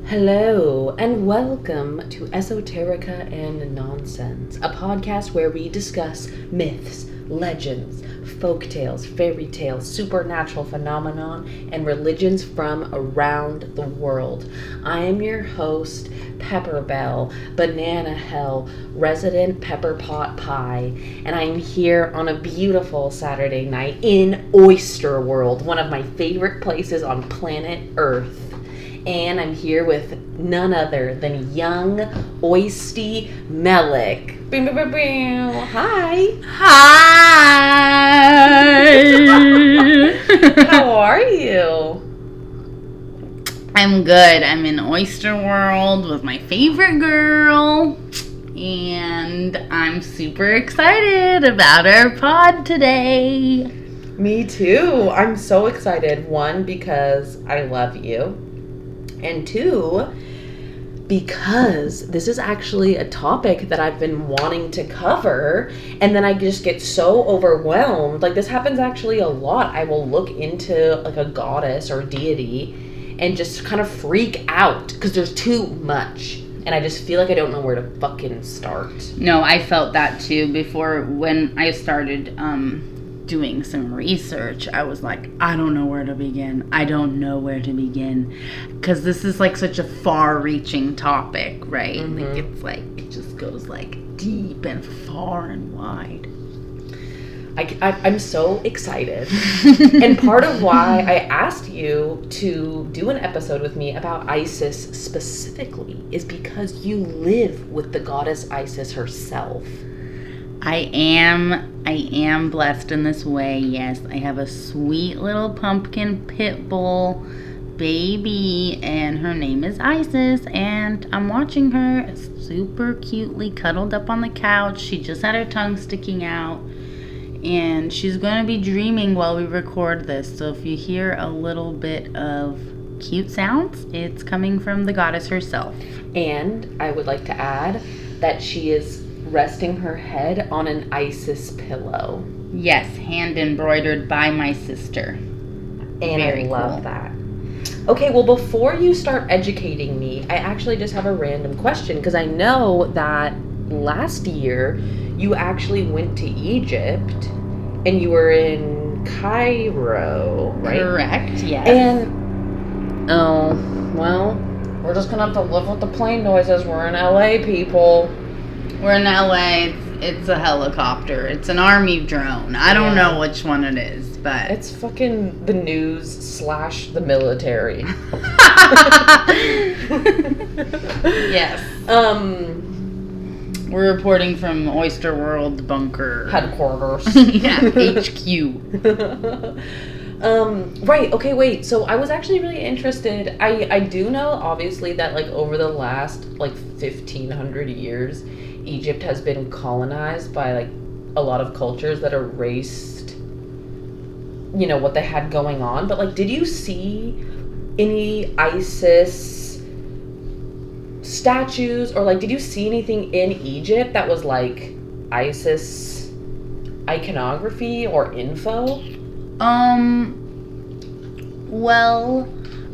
Hello, and welcome to Esoterica and Nonsense, a podcast where we discuss myths, legends, folktales, fairy tales, supernatural phenomenon, and religions from around the world. I am your host, Pepper Bell, Banana Hell, resident pepper pot pie, and I am here on a beautiful Saturday night in Oyster World, one of my favorite places on planet Earth. And I'm here with none other than Yung Oystie Melek. Hi. Hi. How are you? I'm good. I'm in Oyster World with my favorite girl. And I'm super excited about our pod today. Me too. I'm so excited. One, because I love you. And two, because this is actually a topic that I've been wanting to cover, and then I just get so overwhelmed. Like, this happens actually a lot. I will look into like a goddess or deity and just kind of freak out because there's too much. And I just feel like I don't know where to fucking start. No, I felt that too before when I started doing some research. I was like, I don't know where to begin. Because this is like such a far-reaching topic, right? Mm-hmm. Like it's like, it just goes like deep and far and wide. I'm so excited. And part of why I asked you to do an episode with me about Isis specifically is because you live with the goddess Isis herself. I am blessed in this way, yes. I have a sweet little pumpkin pit bull baby, and her name is Isis, and I'm watching her super cutely cuddled up on the couch. She just had her tongue sticking out, and she's going to be dreaming while we record this, so if you hear a little bit of cute sounds, it's coming from the goddess herself. And I would like to add that she is resting her head on an Isis pillow. Yes, hand embroidered by my sister. And Very I love cool. that. Okay, well, before you start educating me, I actually just have a random question, because I know that last year you actually went to Egypt and you were in Cairo, right? Correct, yes. And, oh, well, we're just gonna have to live with the plane noises. We're in LA, people. We're in LA. It's a helicopter. It's an army drone. I don't know which one it is, but It's fucking the news / the military. yes. We're reporting from Oyster World bunker Headquarters. yeah, HQ. Right, okay, wait. So I was actually really interested. I do know, obviously, that, like, over the last, like, 1,500 years, Egypt has been colonized by, like, a lot of cultures that erased, you know, what they had going on. But, like, did you see any Isis statues, or, like, did you see anything in Egypt that was, like, Isis iconography or info? Well,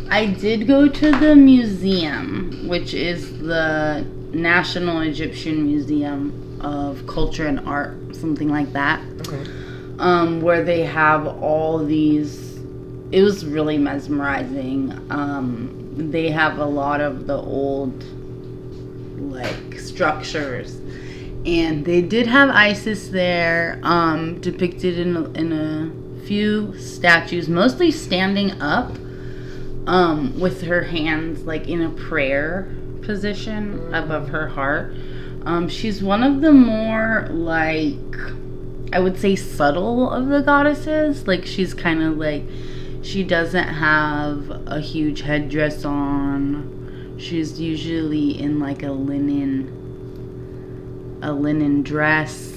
I did go to the museum, which is the National Egyptian Museum of Culture and Art, something like that. Mm-hmm. Where they have all these, it was really mesmerizing. They have a lot of the old, like, structures. And they did have Isis there, depicted in a few statues, mostly standing up, with her hands, like, in a prayer position above her heart. She's one of the more, like, I would say subtle of the goddesses. Like, she's kind of like, she doesn't have a huge headdress on. She's usually in, like, a linen dress.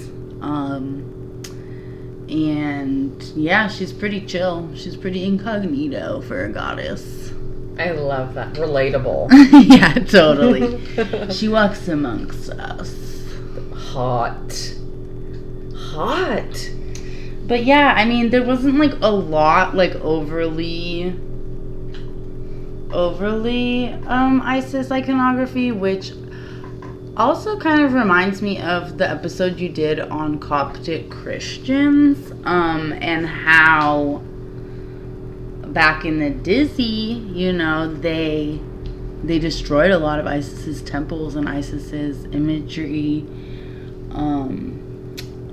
And yeah, she's pretty chill. She's pretty incognito for a goddess. I love that. Relatable. Yeah, totally. She walks amongst us. Hot. But yeah, I mean, there wasn't, like, a lot, like, overly overly Isis iconography, which also kind of reminds me of the episode you did on Coptic Christians, and how back in the Dizzy, they destroyed a lot of Isis's temples and Isis's imagery,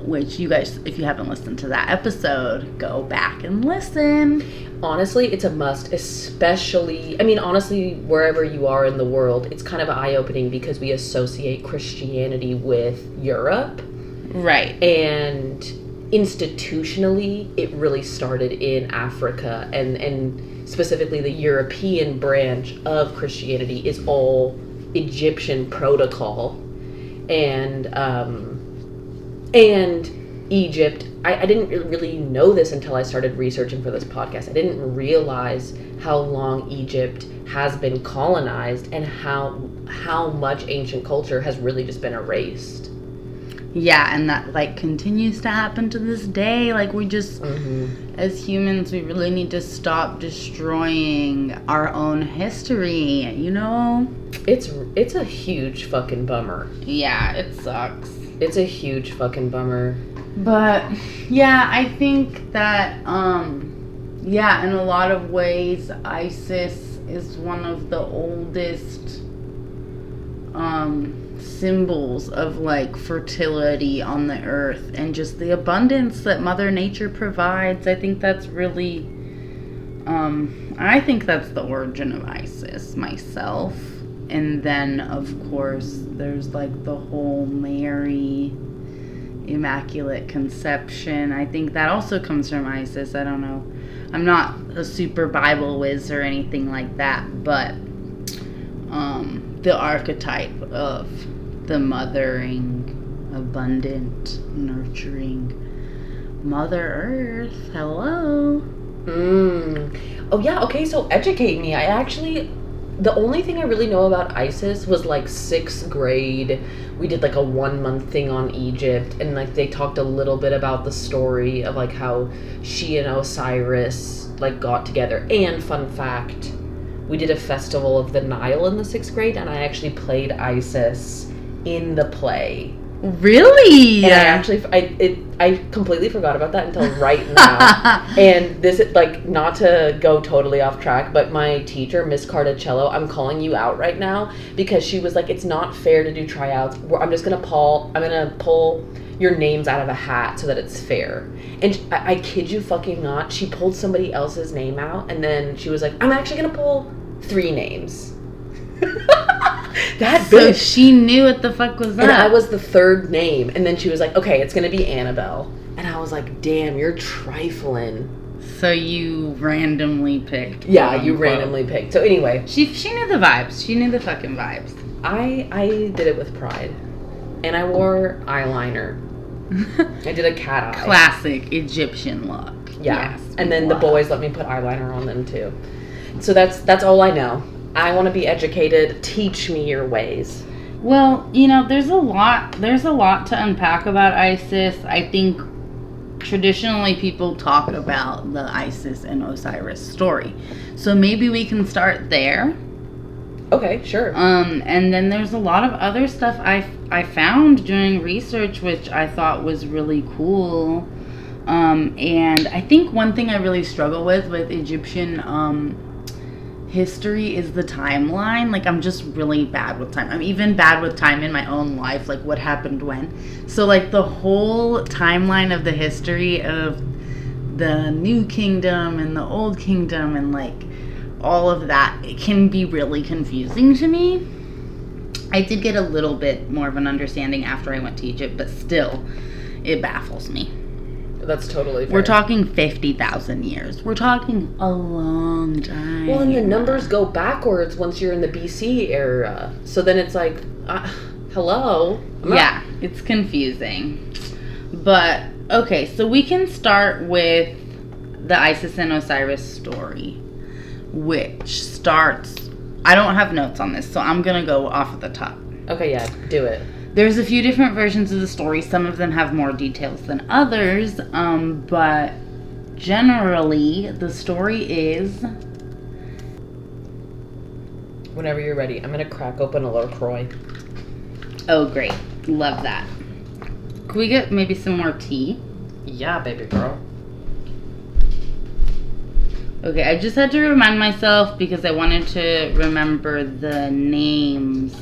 which you guys, if you haven't listened to that episode, go back and listen. Honestly, it's a must, especially, honestly, wherever you are in the world, it's kind of eye-opening because we associate Christianity with Europe. Right. And institutionally, it really started in Africa, and specifically the European branch of Christianity is all Egyptian protocol. And Egypt, I didn't really know this until I started researching for this podcast. I didn't realize how long Egypt has been colonized and how much ancient culture has really just been erased. Yeah, and that, continues to happen to this day. We just, as humans, we really need to stop destroying our own history, It's a huge fucking bummer. Yeah, it sucks. It's a huge fucking bummer. But, yeah, I think that, in a lot of ways, Isis is one of the oldest, symbols of, fertility on the earth and just the abundance that Mother Nature provides. I think that's really, I think that's the origin of Isis myself. And then, of course, there's, the whole Mary Immaculate Conception. I think that also comes from Isis. I don't know. I'm not a super Bible whiz or anything like that, but the archetype of the mothering, abundant, nurturing Mother Earth. Hello. Oh, yeah. Okay, so educate me. The only thing I really know about Isis was 6th grade. We did a 1-month thing on Egypt, and they talked a little bit about the story of how she and Osiris got together. And fun fact, we did a festival of the Nile in the 6th grade, and I actually played Isis in the play. Really? And I completely forgot about that until right now. And this is not to go totally off track, but my teacher, Miss Carticello, I'm calling you out right now because she was it's not fair to do tryouts. I'm gonna pull your names out of a hat so that it's fair. And I kid you fucking not, she pulled somebody else's name out, and then she was I'm actually gonna pull 3 names. That so bitch. She knew what the fuck was up. And I was the 3rd name, and then she was okay, it's gonna be Annabelle. And I was damn, you're trifling. So you randomly picked. Yeah, you randomly picked. So anyway, she knew the vibes. She knew the fucking vibes. I did it with pride, and I wore eyeliner. I did a cat eye. Classic Egyptian look. Yeah, yes, and then the boys let me put eyeliner on them too. So that's all I know. I want to be educated. Teach me your ways. Well, there's a lot to unpack about Isis. I think traditionally people talk about the Isis and Osiris story. So maybe we can start there. Okay, sure. And then there's a lot of other stuff I found doing research which I thought was really cool. And I think one thing I really struggle with Egyptian history is the timeline. I'm just really bad with time. I'm even bad with time in my own life, what happened when. So the whole timeline of the history of the New Kingdom and the Old Kingdom and all of that, it can be really confusing to me. I did get a little bit more of an understanding after I went to Egypt, but still, it baffles me. That's totally fair. We're talking 50,000 years. We're talking a long time. Well, and the numbers go backwards once you're in the BC era. So then it's hello? Yeah, it's confusing. But, okay, so we can start with the Isis and Osiris story, which starts... I don't have notes on this, so I'm going to go off at the top. Okay, yeah, do it. There's a few different versions of the story. Some of them have more details than others, but generally the story is Whenever you're ready, I'm gonna crack open a LaCroix. Oh, great. Love that. Could we get maybe some more tea? Yeah, baby girl. Okay, I just had to remind myself because I wanted to remember the names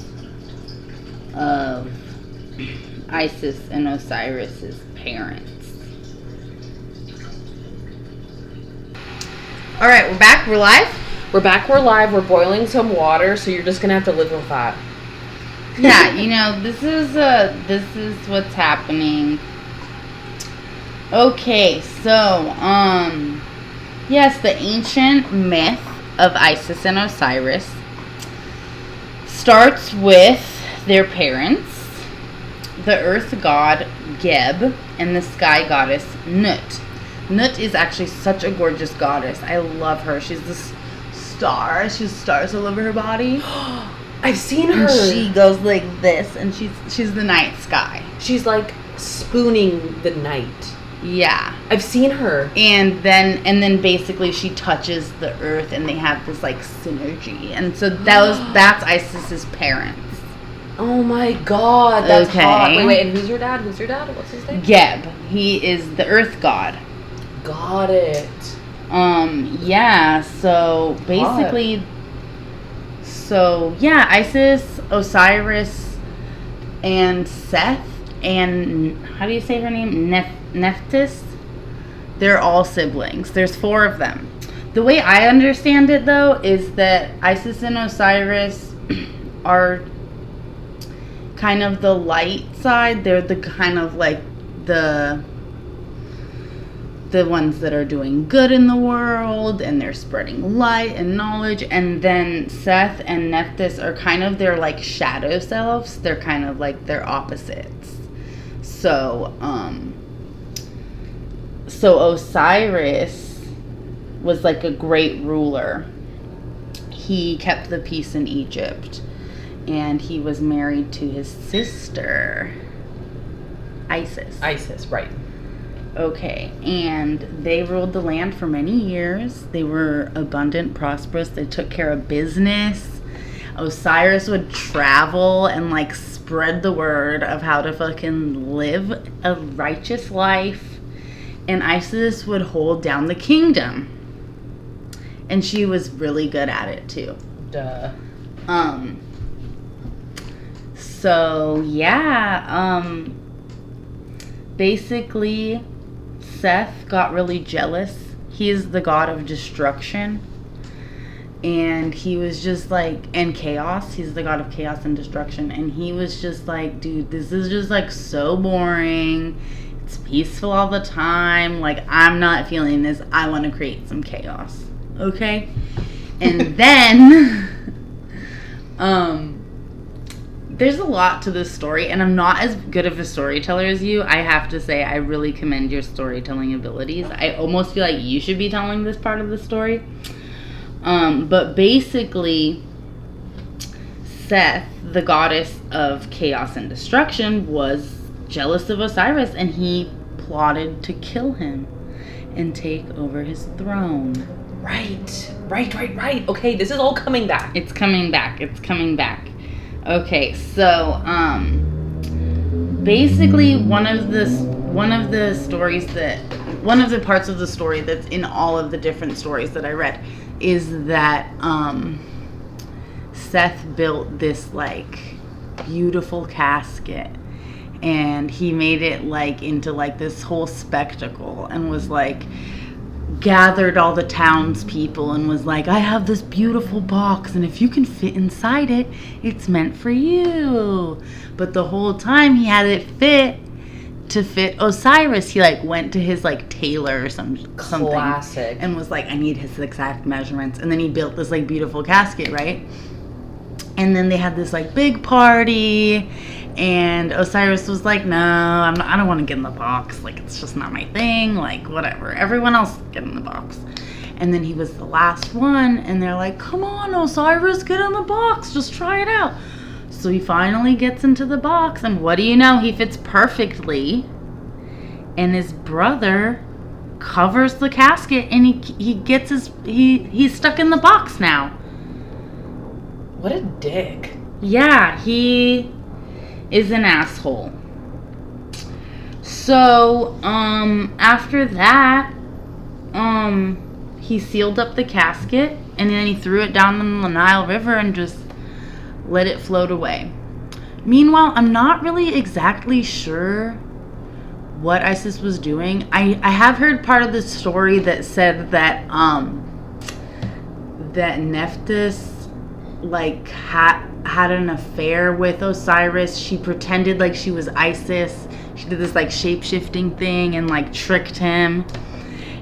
of Isis and Osiris's parents. All right, we're back. We're live. We're back. We're live. We're boiling some water, so you're just gonna have to live with that. Yeah, you know, this is what's happening. Okay, so yes, the ancient myth of Isis and Osiris starts with their parents, the earth god Geb and the sky goddess Nut. Nut is actually such a gorgeous goddess. I love her. She's this star. She has stars all over her body. I've seen her. And she goes like this, and she's the night sky. She's like spooning the night. Yeah. I've seen her. And then basically she touches the earth and they have this like synergy. And so that's Isis's parents. Oh my god, that's okay. hot. Wait, and who's your dad? What's his name? Geb. He is the earth god. Got it. Yeah, so basically Isis, Osiris, and Seth, and how do you say her name? Nephthys? They're all siblings. There's 4 of them. The way I understand it, though, is that Isis and Osiris are kind of the light side. They're the kind of like the ones that are doing good in the world, and they're spreading light and knowledge. And then Seth and Nephthys are kind of their like shadow selves. They're kind of like their opposites. So Osiris was like a great ruler. He kept the peace in Egypt, and he was married to his sister, Isis. Isis, right. Okay, and they ruled the land for many years. They were abundant, prosperous. They took care of business. Osiris would travel and like spread the word of how to fucking live a righteous life. And Isis would hold down the kingdom. And she was really good at it too. Duh. So yeah, basically Seth got really jealous. He is the god of destruction. And he was just like, and chaos. He's the god of chaos and destruction. And he was just like, dude, this is just like so boring. It's peaceful all the time. Like, I'm not feeling this. I want to create some chaos. Okay? And then, there's a lot to this story, and I'm not as good of a storyteller as you. I have to say, I really commend your storytelling abilities. I almost feel like you should be telling this part of the story. But basically, Seth, the goddess of chaos and destruction, was jealous of Osiris, and he plotted to kill him and take over his throne. Right. Okay, this is all coming back. It's coming back. Okay, so basically one of the parts of the story that's in all of the different stories that I read is that Seth built this like beautiful casket, and he made it like into like this whole spectacle, and was like gathered all the townspeople and was like, I have this beautiful box, and if you can fit inside it, it's meant for you. But the whole time he had it to fit Osiris. He like went to his like tailor or something. Classic. And was like, I need his exact measurements. And then he built this like beautiful casket, right? And then they had this like big party, and Osiris was like, no, I don't want to get in the box. Like, it's just not my thing. Like, whatever. Everyone else get in the box. And then he was the last one, and they're like, come on, Osiris, get in the box. Just try it out. So he finally gets into the box, and what do you know? He fits perfectly. And his brother covers the casket, and he's stuck in the box now. What a dick. Yeah, he is an asshole. So, after that, he sealed up the casket and then he threw it down in the Nile River and just let it float away. Meanwhile, I'm not really exactly sure what Isis was doing. I have heard part of the story that said that that Nephthys like had an affair with Osiris. She pretended like she was Isis. She did this like shape-shifting thing and like tricked him.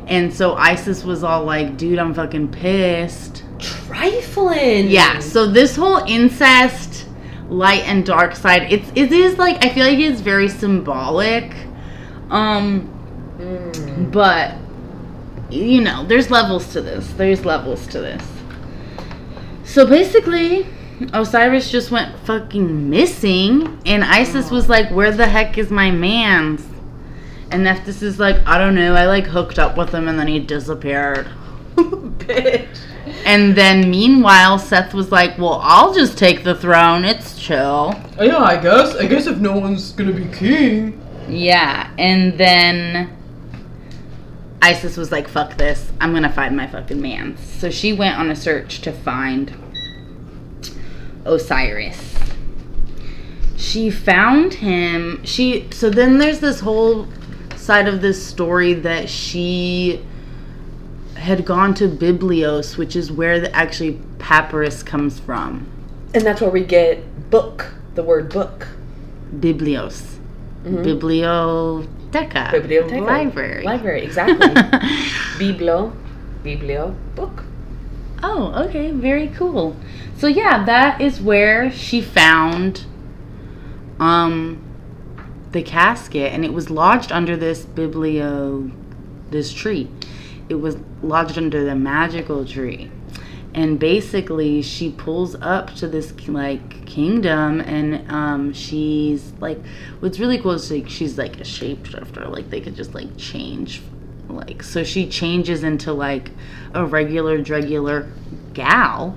And so Isis was all like, dude, I'm fucking pissed. Trifling. Yeah, so this whole incest, light and dark side, it is like, I feel like it's very symbolic. But, you know, there's levels to this. So basically, Osiris just went fucking missing, and Isis was like, where the heck is my man's? And Nephthys is like, I don't know, I like hooked up with him and then he disappeared. Bitch. And then meanwhile, Seth was like, well, I'll just take the throne, it's chill. Oh, yeah, I guess if no one's gonna be king. Yeah, and then Isis was like, fuck this, I'm gonna find my fucking man. So she went on a search to find Osiris. She found him. So then there's this whole side of this story that she had gone to Biblios, which is where actually papyrus comes from. And that's where we get book, the word book. Biblios. Biblioteca. Library, exactly. Biblio, book. Oh, okay, very cool. So yeah, that is where she found the casket, and it was lodged under this tree. It was lodged under the magical tree. And basically she pulls up to this like kingdom, and she's like, what's really cool is like she's like a shapeshifter, like they could just like change, like, so she changes into like a regular gal,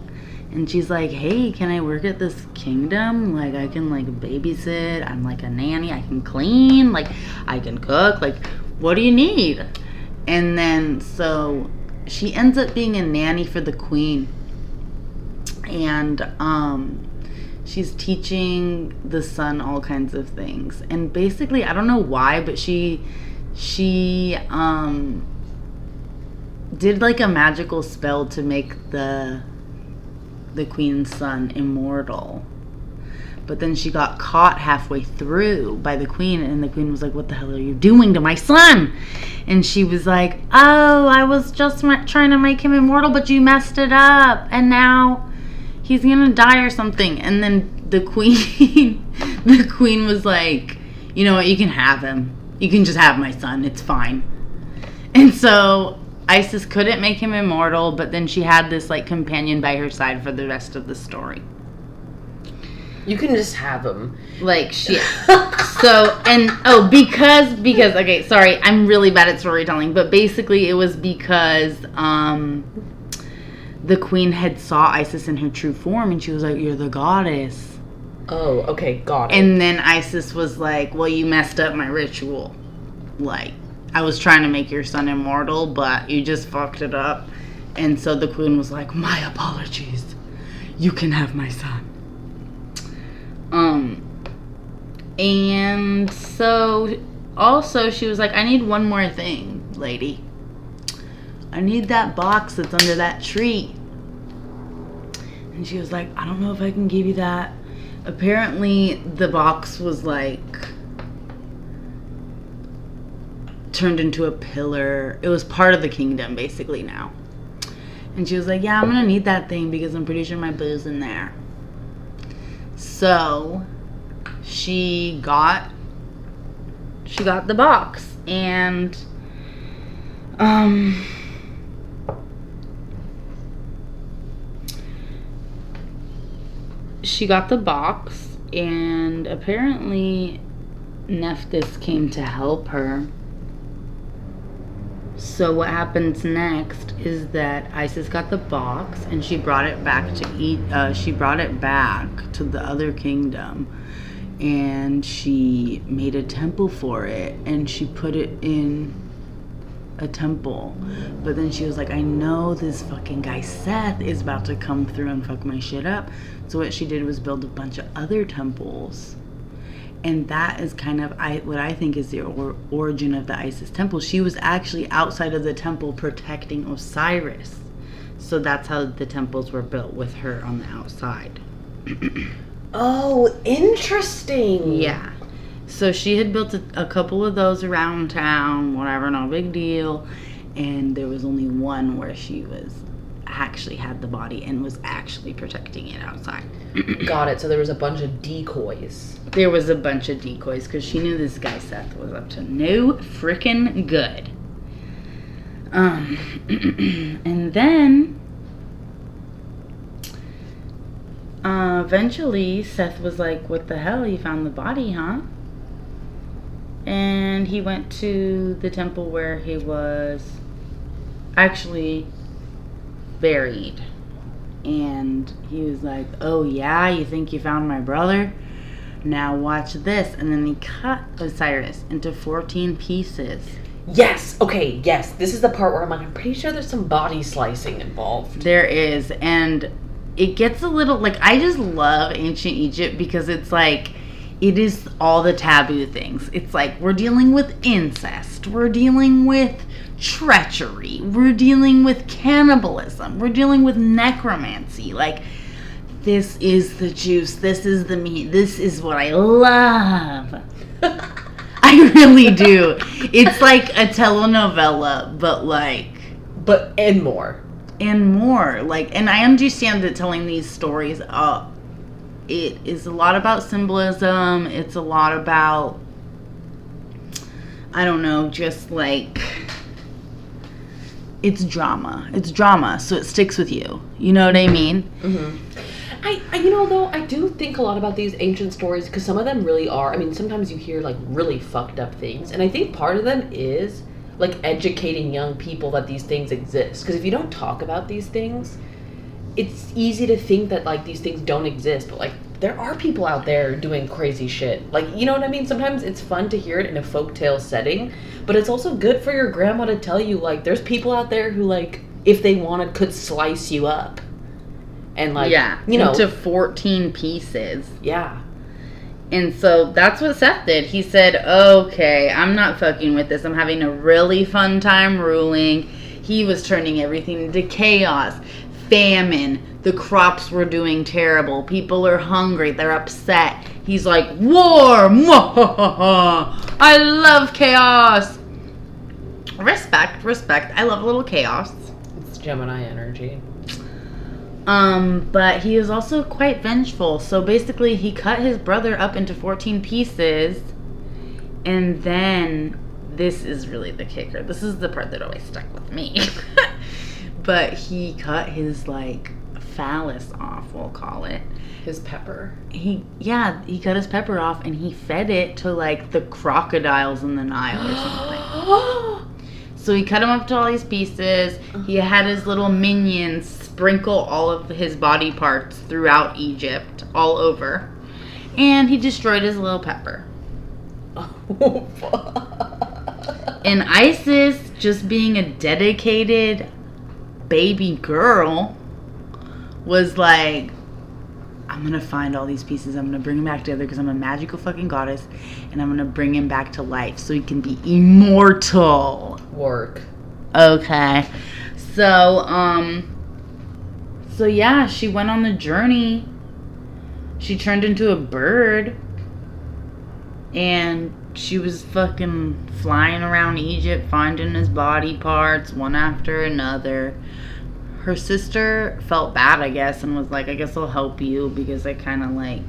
and she's like, hey, can I work at this kingdom? Like, I can like babysit, I'm like a nanny, I can clean, like I can cook, like what do you need? And then so she ends up being a nanny for the queen, and she's teaching the son all kinds of things. And basically, I don't know why, but she did like a magical spell to make the queen's son immortal. But then she got caught halfway through by the queen, and the queen was like, what the hell are you doing to my son? And she was like, oh, I was just trying to make him immortal, but you messed it up, and now he's gonna die or something. And then the queen was like, you know what, you can have him. You can just have my son, it's fine. And so Isis couldn't make him immortal, but then she had this like companion by her side for the rest of the story. You can just have him. Like, shit. So, and, because, okay, sorry, I'm really bad at storytelling, but basically it was because, the queen had saw Isis in her true form, and she was like, you're the goddess. Oh, okay, got it. And then Isis was like, well, you messed up my ritual. Like, I was trying to make your son immortal, but you just fucked it up. And so the queen was like, my apologies. You can have my son. And so also she was like, I need one more thing, lady. I need that box that's under that tree. And she was like, I don't know if I can give you that. Apparently the box was like turned into a pillar. It was part of the kingdom basically now. And she was like, yeah, I'm gonna need that thing because I'm pretty sure my boo's in there. So she got the box, and she got the box, and apparently Nephthys came to help her. So So what happens next is that Isis got the box and she brought it back to she brought it back to the other kingdom, and she made a temple for it, and she put it in a temple. But then she was like, I know this fucking guy Seth is about to come through and fuck my shit up. So what she did was build a bunch of other temples. And that is kind of what I think is the origin of the Isis temple. She was actually outside of the temple protecting Osiris. So that's how the temples were built, with her on the outside. Oh, interesting. Yeah. So she had built a couple of those around town, whatever, no big deal. And there was only one where she was actually had the body and was actually protecting it outside. Got it. So there was a bunch of decoys. There was a bunch of decoys because she knew this guy Seth was up to no freaking good. And then eventually Seth was like, what the hell, you found the body, huh? And he went to the temple where he was actually buried. And he was like, oh yeah, you think you found my brother? Now watch this. And then he cut Osiris into 14 pieces. Yes. Okay. Yes. This is the part where I'm pretty sure there's some body slicing involved. There is. And it gets a little, like, I just love ancient Egypt because it's like, it is all the taboo things. It's like, we're dealing with incest. We're dealing with treachery. We're dealing with cannibalism. We're dealing with necromancy. Like, this is the juice. This is the meat. This is what I love. I really do. It's like a telenovela, but and more. And more. Like, and I understand that telling these stories, it is a lot about symbolism. It's a lot about, I don't know, just like, it's drama. It's drama, so it sticks with you. You know what I mean? Mm-hmm. I do think a lot about these ancient stories because some of them really are. I mean, sometimes you hear like really fucked up things, and I think part of them is like educating young people that these things exist. Because if you don't talk about these things, it's easy to think that like these things don't exist, but like there are people out there doing crazy shit. Like, you know what I mean? Sometimes it's fun to hear it in a folktale setting, but it's also good for your grandma to tell you like there's people out there who like if they wanted could slice you up. And like, into 14 pieces. Yeah. And so that's what Seth did. He said, okay, I'm not fucking with this. I'm having a really fun time ruling. He was turning everything into chaos. Famine. The crops were doing terrible. People are hungry. They're upset. He's like, war! I love chaos. Respect. I love a little chaos. It's Gemini energy. But he is also quite vengeful. So basically he cut his brother up into 14 pieces. And then, this is really the kicker. This is the part that always stuck with me. But he cut his, like, phallus off, we'll call it. His pepper. He cut his pepper off and he fed it to, like, the crocodiles in the Nile or something. So he cut him up to all these pieces. He had his little minions sprinkle all of his body parts throughout Egypt, all over. And he destroyed his little pepper. Oh, fuck. And Isis, just being a dedicated baby girl, was like, I'm going to find all these pieces. I'm going to bring them back together because I'm a magical fucking goddess. And I'm going to bring him back to life so he can be immortal. Work. Okay. So yeah, she went on the journey. She turned into a bird. And she was fucking flying around Egypt, finding his body parts, one after another. Her sister felt bad, I guess, and was like, I guess I'll help you because I kind of, like,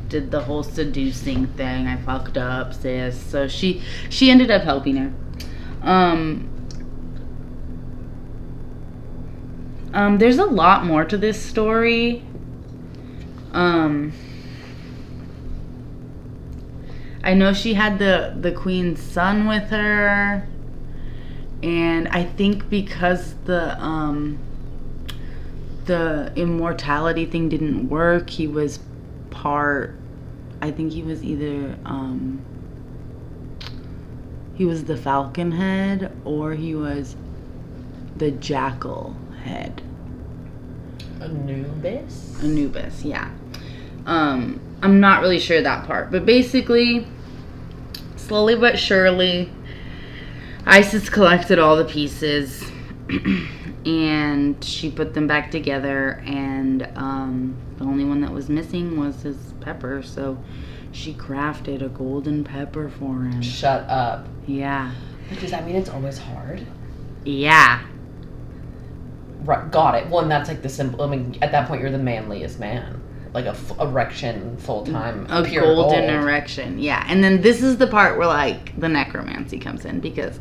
did the whole seducing thing. I fucked up, sis. So she ended up helping her. There's a lot more to this story. I know she had the queen's son with her. And I think because the immortality thing didn't work, he was I think he was either he was the falcon head or he was the jackal head. Anubis, yeah. I'm not really sure that part, but basically, slowly but surely, Isis collected all the pieces and she put them back together, and the only one that was missing was his pepper, so she crafted a golden pepper for him. Shut up. Yeah. Does that mean it's always hard? Yeah. Right, got it. Well, and that's like the symbol. I mean, at that point, you're the manliest man. Like a erection full-time. A pure golden gold. erection, yeah. And then this is the part where, like, the necromancy comes in, because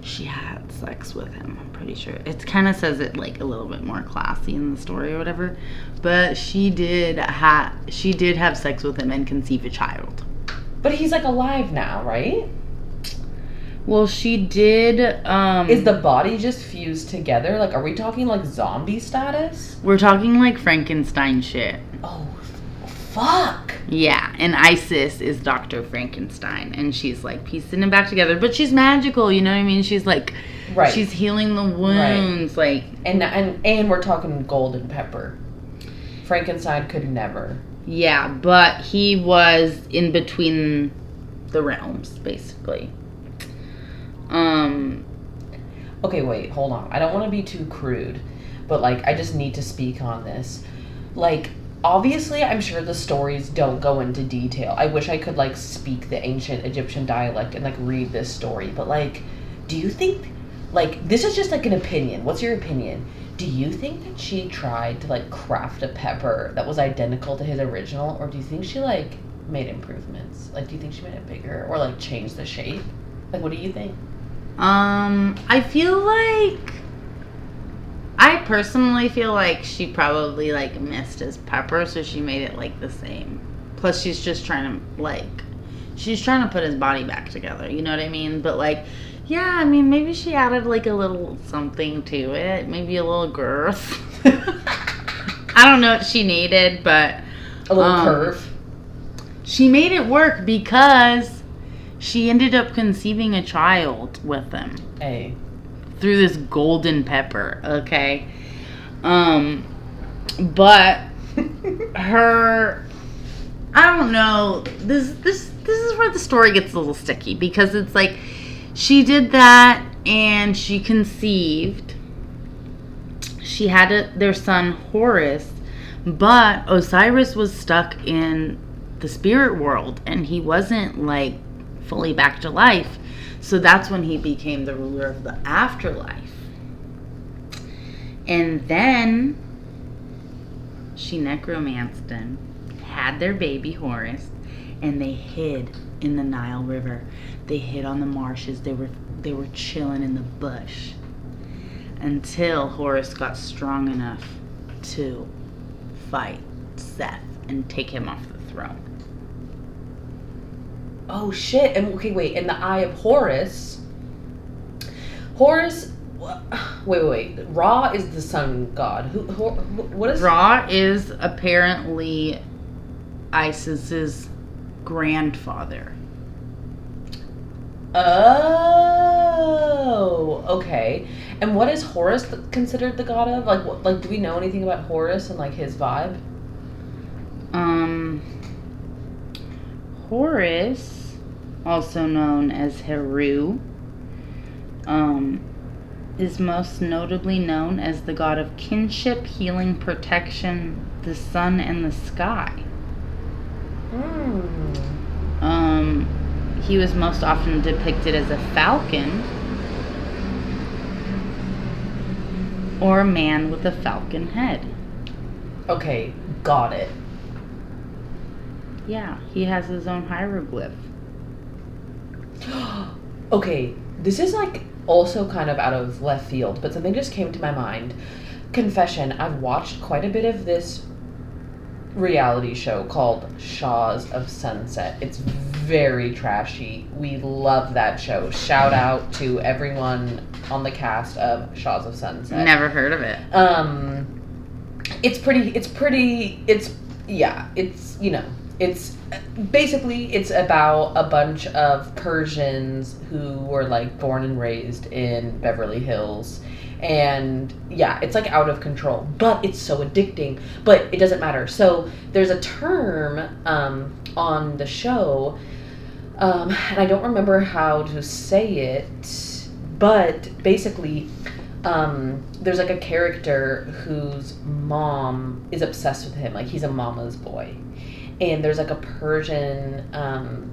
she had sex with him, I'm pretty sure. It kind of says it, like, a little bit more classy in the story or whatever. But she did have sex with him and conceive a child. But he's, like, alive now, right? Well, she did, Is the body just fused together? Like, are we talking, like, zombie status? We're talking, like, Frankenstein shit. Oh, fuck. Yeah, and Isis is Dr. Frankenstein, and she's, like, piecing it back together. But she's magical, you know what I mean? She's, like, right. She's healing the wounds, right. like... And we're talking golden pepper. Frankenstein could never. Yeah, but he was in between the realms, basically. Okay, wait, hold on. I don't want to be too crude, but, like, I just need to speak on this. Like, obviously, I'm sure the stories don't go into detail. I wish I could, like, speak the ancient Egyptian dialect and, like, read this story. But, like, do you think, like, this is just, like, an opinion. What's your opinion? Do you think that she tried to, like, craft a pepper that was identical to his original? Or do you think she, like, made improvements? Like, do you think she made it bigger? Or, like, changed the shape? Like, what do you think? I feel like... I personally feel like she probably, like, missed his pepper, so she made it, like, the same. Plus, she's just trying to, like... She's trying to put his body back together, you know what I mean? But, like, yeah, I mean, maybe she added, like, a little something to it. Maybe a little girth. I don't know what she needed, but... A little curve. She made it work because she ended up conceiving a child with him. Hey. Through this golden pepper, okay? But her... I don't know. This is where the story gets a little sticky, because it's like she did that and she conceived. She had their son Horus, but Osiris was stuck in the spirit world and he wasn't, like, fully back to life. So that's when he became the ruler of the afterlife. And then she necromanced him, had their baby Horus, and they hid in the Nile River. They hid on the marshes. They were chilling in the bush until Horus got strong enough to fight Seth and take him off the throne. Oh, shit. And okay, wait. In the eye of Horus... Wait. Ra is the sun god. What is... Ra is apparently Isis's grandfather. Oh, okay. And what is Horus considered the god of? Like, do we know anything about Horus and, like, his vibe? Horus, also known as Heru, is most notably known as the god of kinship, healing, protection, the sun, and the sky. He was most often depicted as a falcon or a man with a falcon head. Okay, got it. Yeah, he has his own hieroglyph. Okay, this is, like, also kind of out of left field, but something just came to my mind. Confession, I've watched quite a bit of this reality show called Shaws of Sunset. It's very trashy. We love that show. Shout out to everyone on the cast of Shaws of Sunset. Never heard of it. It's basically, it's about a bunch of Persians who were, like, born and raised in Beverly Hills. And, yeah, it's, like, out of control. But it's so addicting. But it doesn't matter. So there's a term on the show, and I don't remember how to say it, but basically, there's, like, a character whose mom is obsessed with him. Like, he's a mama's boy. And there's, like, a Persian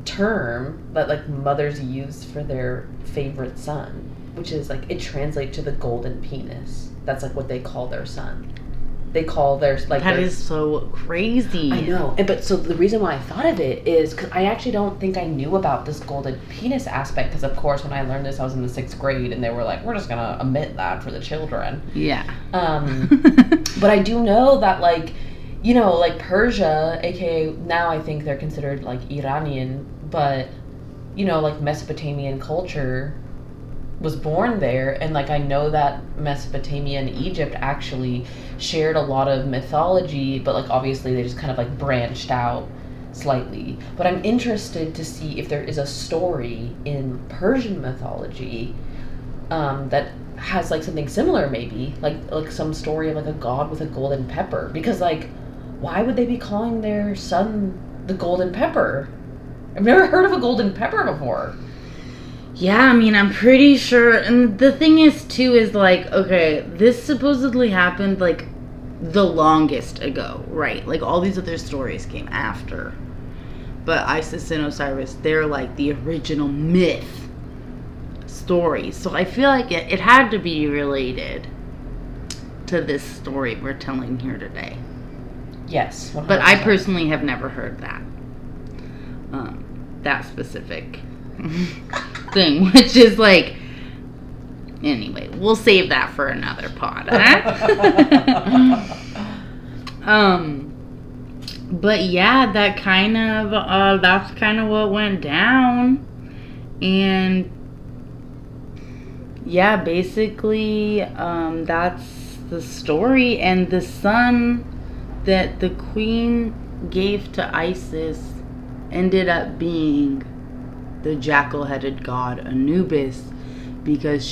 term that, like, mothers use for their favorite son, which is, like, it translates to the golden penis. That's, like, what they call their son. They call their, like... That is so crazy. I know. But so the reason why I thought of it is because I actually don't think I knew about this golden penis aspect. Because, of course, when I learned this, I was in the 6th grade, and they were like, we're just going to omit that for the children. Yeah. But I do know that, like... You know, like, Persia, aka now I think they're considered, like, Iranian, but, you know, like, Mesopotamian culture was born there, and, like, I know that Mesopotamia and Egypt actually shared a lot of mythology, but, like, obviously they just kind of, like, branched out slightly. But I'm interested to see if there is a story in Persian mythology that has, like, something similar, maybe, like some story of, like, a god with a golden pepper, because, like, why would they be calling their son the golden pepper? I've never heard of a golden pepper before. Yeah, I mean, I'm pretty sure. And the thing is, too, is like, okay, this supposedly happened, like, the longest ago, right? Like, all these other stories came after. But Isis and Osiris, they're, like, the original myth story. So I feel like it had to be related to this story we're telling here today. Yes. 100%. But I personally have never heard that. That specific thing, which is like... Anyway, we'll save that for another pod, huh? But yeah, that kind of... that's kind of what went down. And... yeah, basically, that's the story. And the son that the queen gave to Isis ended up being the jackal-headed god Anubis, because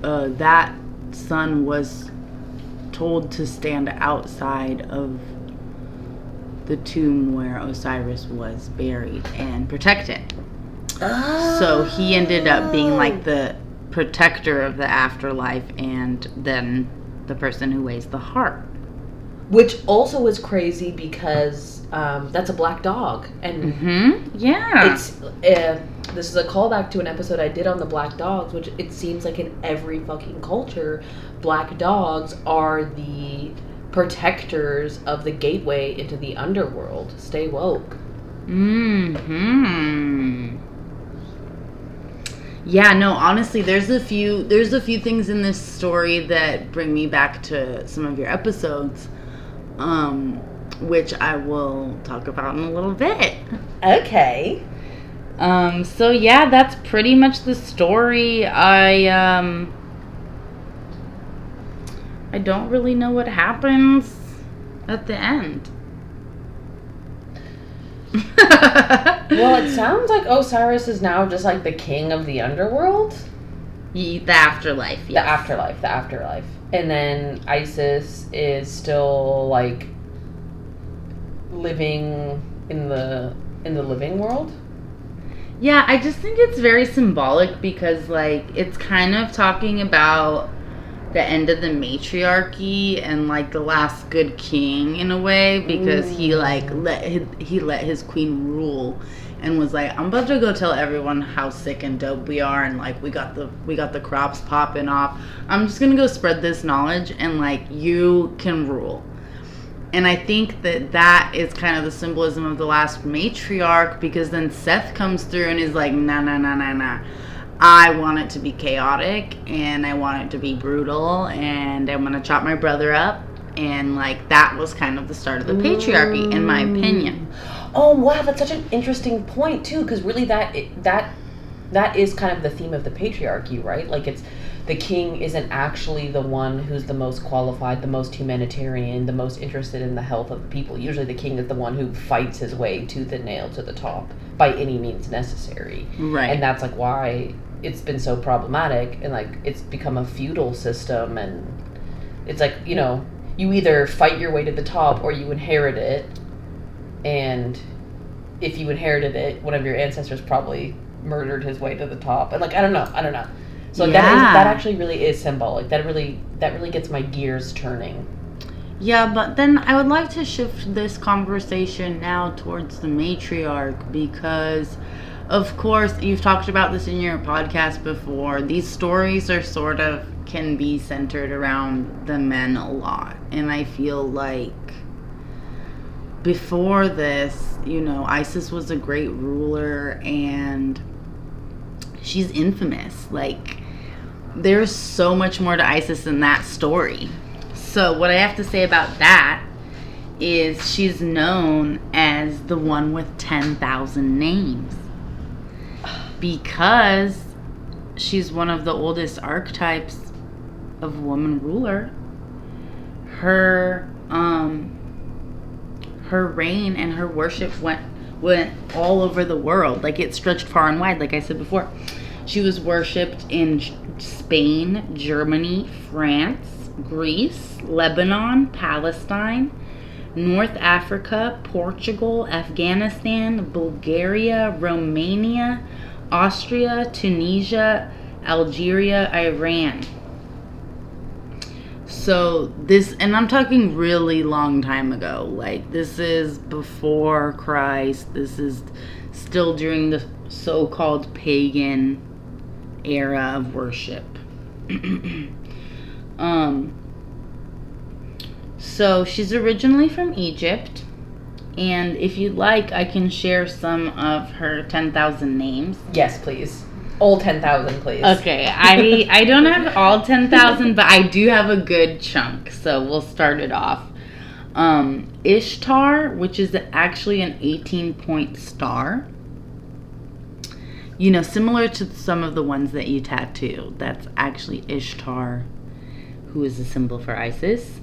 that son was told to stand outside of the tomb where Osiris was buried and protect it. Oh. So he ended up being like the protector of the afterlife, and then the person who weighs the heart. Which also was crazy because that's a black dog. And yeah. It's this is a callback to an episode I did on the black dogs, which it seems like in every fucking culture, black dogs are the protectors of the gateway into the underworld. Stay woke. Yeah, no, honestly, there's a few things in this story that bring me back to some of your episodes, which I will talk about in a little bit. Okay. So yeah, that's pretty much the story. I don't really know what happens at the end. Well, it sounds like Osiris is now just like the king of the underworld. The afterlife, yes. The afterlife. And then Isis is still like living in the living world. Yeah, I just think it's very symbolic because like it's kind of talking about the end of the matriarchy and like the last good king in a way, because he like let his queen rule and was like, I'm about to go tell everyone how sick and dope we are, and like we got the crops popping off. I'm just gonna go spread this knowledge, and like you can rule. And I think that is kind of the symbolism of the last matriarch, because then Seth comes through and is like, nah. I want it to be chaotic, and I want it to be brutal, and I'm gonna chop my brother up, and like that was kind of the start of the patriarchy, in my opinion. Oh wow, that's such an interesting point too, because really that is kind of the theme of the patriarchy, right? Like it's the king isn't actually the one who's the most qualified, the most humanitarian, the most interested in the health of the people. Usually the king is the one who fights his way to the nail to the top by any means necessary. Right. And that's like why it's been so problematic, and like it's become a feudal system, and it's like, you know, you either fight your way to the top or you inherit it. And if you inherited it, one of your ancestors probably murdered his way to the top. And like, I don't know. So Yeah. that actually really is symbolic. That really gets my gears turning. Yeah, but then I would like to shift this conversation now towards the matriarch, because of course you've talked about this in your podcast before. These stories are sort of can be centered around the men a lot. And I feel like before this, you know, Isis was a great ruler and she's infamous. Like, there's so much more to Isis than that story. So what I have to say about that is she's known as the one with 10,000 names because she's one of the oldest archetypes of woman ruler. Her reign and her worship went all over the world. Like, it stretched far and wide, like I said before. She was worshipped in Spain, Germany, France, Greece, Lebanon, Palestine, North Africa, Portugal, Afghanistan, Bulgaria, Romania, Austria, Tunisia, Algeria, Iran. So this, and I'm talking really long time ago. Like, this is before Christ. This is still during the so-called pagan era of worship. So she's originally from Egypt, and if you'd like, I can share some of her 10,000 names. Yes, please. All 10,000, please. Okay, I don't have all 10,000, but I do have a good chunk, so we'll start it off. Ishtar, which is actually an 18-point star. You know, similar to some of the ones that you tattoo. That's actually Ishtar, who is a symbol for Isis.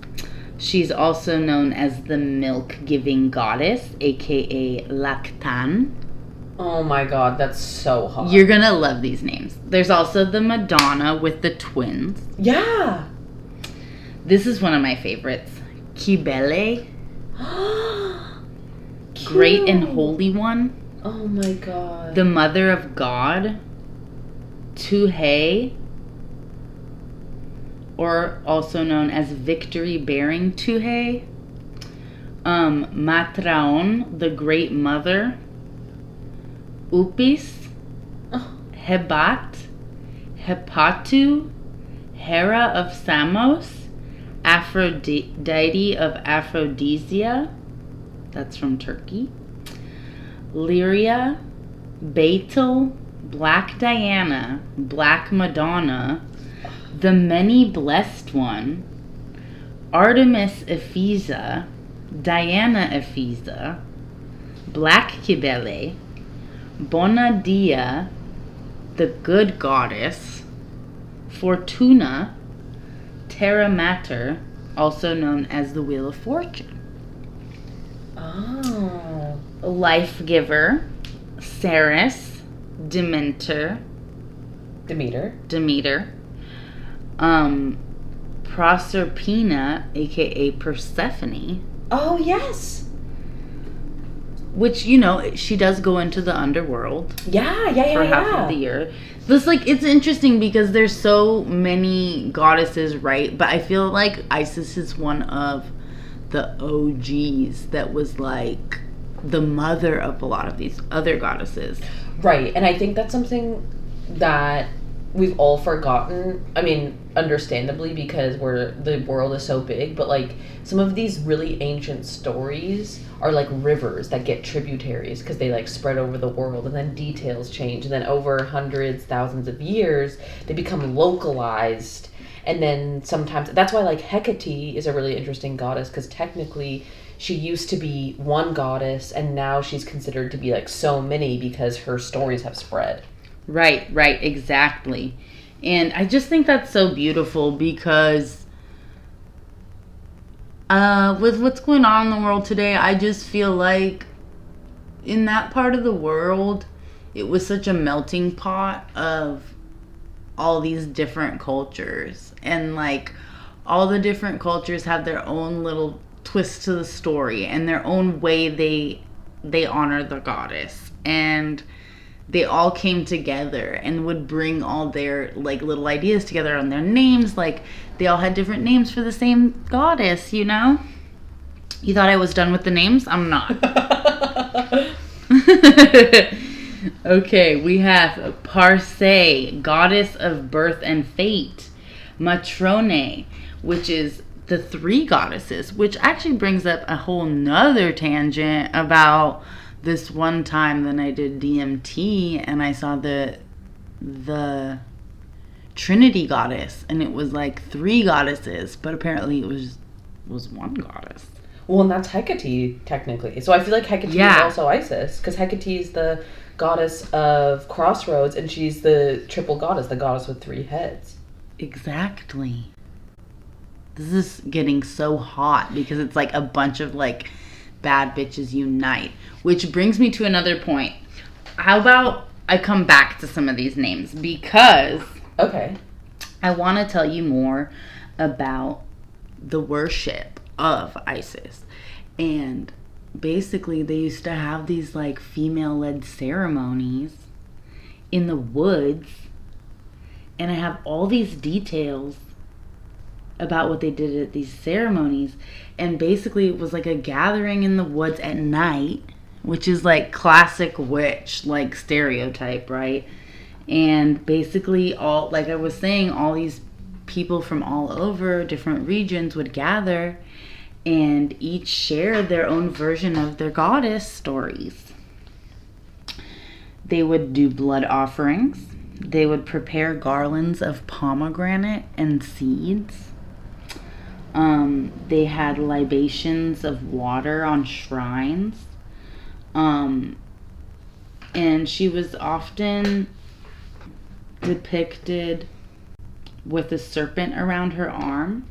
She's also known as the milk-giving goddess, aka Laktan. Oh my god, that's so hot. You're gonna love these names. There's also the Madonna with the twins. Yeah. This is one of my favorites. Kibele. Great and Holy One. Oh my god. The Mother of God. Tuhei, or also known as Victory Bearing Tuhei. Matraon, the Great Mother. Upis, Hebat, Hepatu, Hera of Samos, Aphrodite of Aphrodisia, that's from Turkey, Lyria, Betel, Black Diana, Black Madonna, the Many Blessed One, Artemis Ephesia, Diana Ephesia, Black Kibele, Bonadia, the Good Goddess, Fortuna, Terra Mater, also known as the Wheel of Fortune. Oh. Life Giver, Ceres, Demeter, Proserpina, aka Persephone. Oh, yes. Which, you know, she does go into the underworld. Yeah. For half of the year. This, like, it's interesting because there's so many goddesses, right? But I feel like Isis is one of the OGs that was, like, the mother of a lot of these other goddesses. Right, and I think that's something that we've all forgotten. I mean, understandably, because the world is so big, but like some of these really ancient stories are like rivers that get tributaries because they like spread over the world, and then details change, and then over hundreds, thousands of years they become localized. And then sometimes that's why like Hecate is a really interesting goddess, because technically she used to be one goddess and now she's considered to be like so many because her stories have spread. Right, exactly. And I just think that's so beautiful because with what's going on in the world today, I just feel like in that part of the world, it was such a melting pot of all these different cultures. And like all the different cultures have their own little twist to the story and their own way they honor the goddess. And they all came together and would bring all their like little ideas together on their names. Like they all had different names for the same goddess, you know? You thought I was done with the names? I'm not. Okay, we have Parse, goddess of birth and fate. Matrone, which is the three goddesses, which actually brings up a whole nother tangent about this one time that I did DMT and I saw the Trinity goddess, and it was like three goddesses, but apparently it was one goddess. Well, and that's Hecate, technically. So I feel like Hecate is also Isis, because Hecate is the goddess of crossroads, and she's the triple goddess, the goddess with three heads. Exactly. This is getting so hot because it's like a bunch of like bad bitches unite. Which brings me to another point. How about I come back to some of these names because I want to tell you more about the worship of Isis. And basically they used to have these like female-led ceremonies in the woods, and I have all these details about what they did at these ceremonies. And basically it was like a gathering in the woods at night, which is like classic witch like stereotype, right? And basically all, like I was saying, all these people from all over different regions would gather and each shared their own version of their goddess stories. They would do blood offerings. They would prepare garlands of pomegranate and seeds. They had libations of water on shrines. And she was often depicted with a serpent around her arm,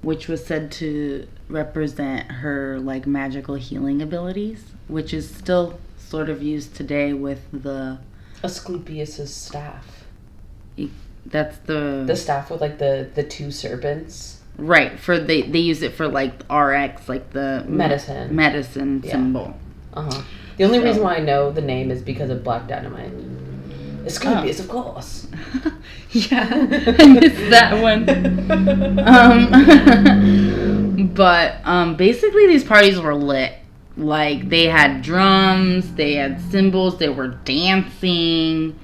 which was said to represent her like magical healing abilities, which is still sort of used today with the Asclepius's staff. That's the staff with like the two serpents. Right, for they use it for like RX, like the medicine symbol. The only reason why I know the name is because of Black Dynamite. Asclepius, of course. Yeah, I missed that one. But basically these parties were lit. Like they had drums, they had cymbals, they were dancing.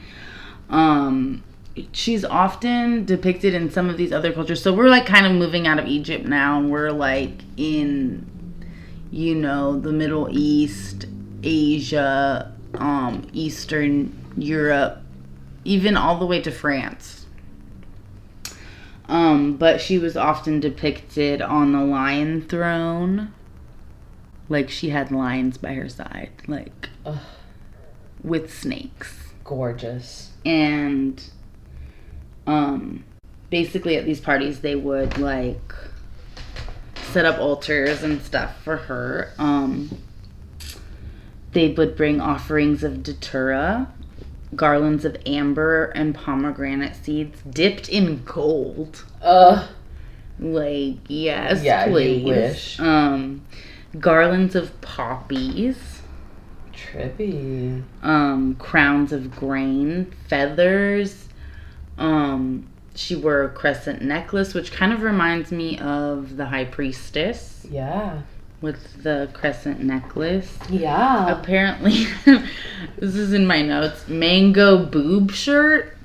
She's often depicted in some of these other cultures. So we're like kind of moving out of Egypt now, and we're like in, you know, the Middle East, Asia, Eastern Europe, even all the way to France. But she was often depicted on the lion throne. Like she had lions by her side, like with snakes. Gorgeous. And basically at these parties they would like set up altars and stuff for her. They would bring offerings of datura, garlands of amber and pomegranate seeds dipped in gold. Like, yes, yeah, please. You wish. Garlands of poppies. Trippy. Crowns of grain, feathers. She wore a crescent necklace, which kind of reminds me of the High Priestess. Yeah. With the crescent necklace. Yeah. Apparently, this is in my notes, mango boob shirt.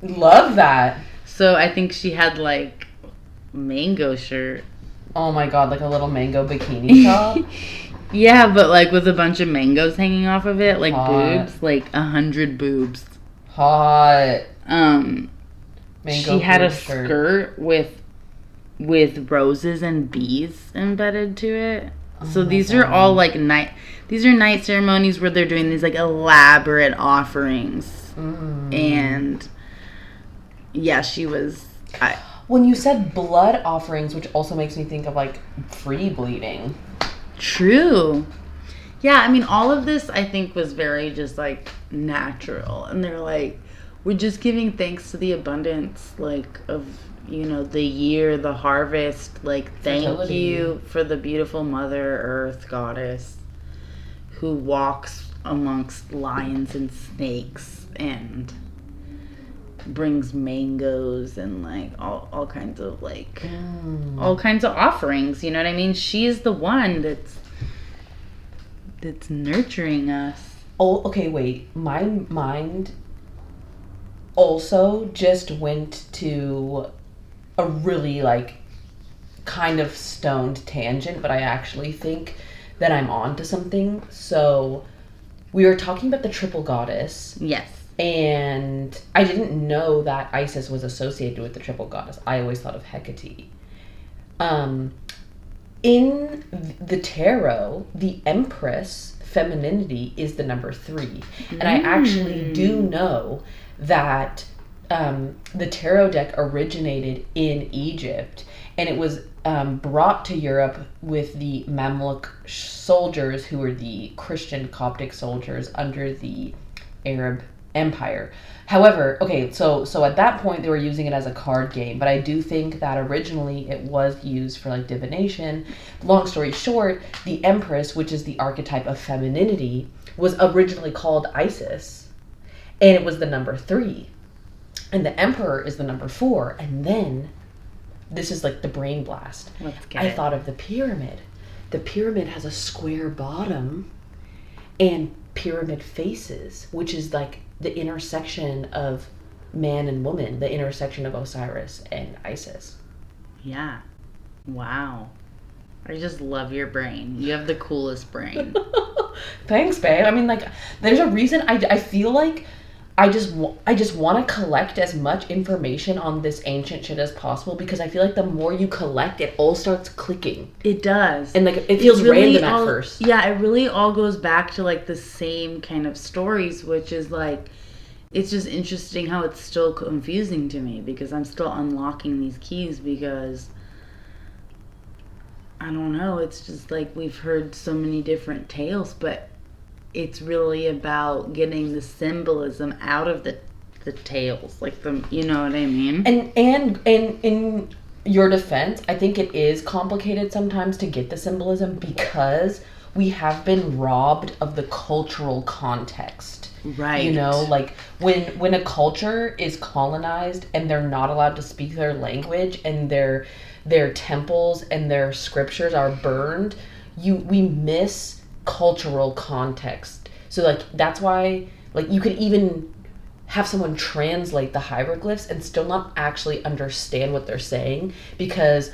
Love that. So I think she had like mango shirt. Oh my god, like a little mango bikini top? Yeah, but like with a bunch of mangoes hanging off of it, like boobs, like 100 boobs. Hot. She had a skirt with roses and bees embedded to it. So these are all like night ceremonies where they're doing these like elaborate offerings. And yeah, she was... When you said blood offerings, which also makes me think of, like, free bleeding. True. Yeah, I mean, all of this, I think, was very just, like, natural. And they're like, we're just giving thanks to the abundance, like, of, you know, the year, the harvest. Like, thank Fertility. you for the beautiful Mother Earth goddess who walks amongst lions and snakes and brings mangoes and, like, all kinds of, like, all kinds of offerings. You know what I mean? She's the one that's nurturing us. Oh, okay, wait. My mind also just went to a really, like, kind of stoned tangent, but I actually think that I'm on to something. So, we were talking about the triple goddess. Yes. And I didn't know that Isis was associated with the triple goddess. I always thought of Hecate. In the tarot, the Empress femininity is the number 3. And I actually do know that the tarot deck originated in Egypt, and it was brought to Europe with the Mamluk soldiers, who were the Christian Coptic soldiers under the Arab Empire. However, okay, so at that point they were using it as a card game, but I do think that originally it was used for, like, divination. Long story short, the Empress, which is the archetype of femininity, was originally called Isis, and it was the number 3. And the Emperor is the number 4, and then, this is like the brain blast. I thought of the pyramid. The pyramid has a square bottom and pyramid faces, which is like the intersection of man and woman, the intersection of Osiris and Isis. Yeah. Wow. I just love your brain. You have the coolest brain. Thanks, babe. I mean, like, there's a reason I feel like I just want to collect as much information on this ancient shit as possible, because I feel like the more you collect, it all starts clicking. It does. And, like, it feels really random at first. Yeah, it really all goes back to, like, the same kind of stories, which is, like, it's just interesting how it's still confusing to me, because I'm still unlocking these keys, because I don't know, it's just like we've heard so many different tales, but it's really about getting the symbolism out of the tales, like, the, you know what I mean? And in your defense, I think it is complicated sometimes to get the symbolism, because we have been robbed of the cultural context. Right. You know, like, when a culture is colonized and they're not allowed to speak their language, and their temples and their scriptures are burned, we miss cultural context. So, like, that's why, like, you could even have someone translate the hieroglyphs and still not actually understand what they're saying, because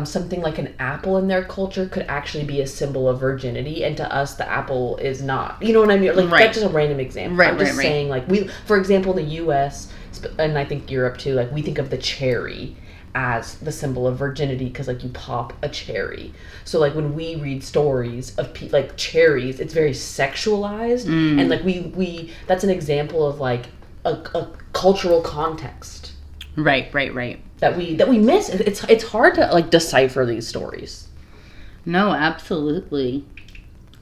something like an apple in their culture could actually be a symbol of virginity, and to us the apple is not. You know what I mean? Like, that's just a random example. I'm just saying, like, we, for example, in the US, and I think Europe too, like, we think of the cherry as the symbol of virginity, because, like, you pop a cherry. So, like, when we read stories of like cherries, it's very sexualized, and, like, we that's an example of, like, a cultural context. Right. That we miss. It's hard to, like, decipher these stories. No, absolutely.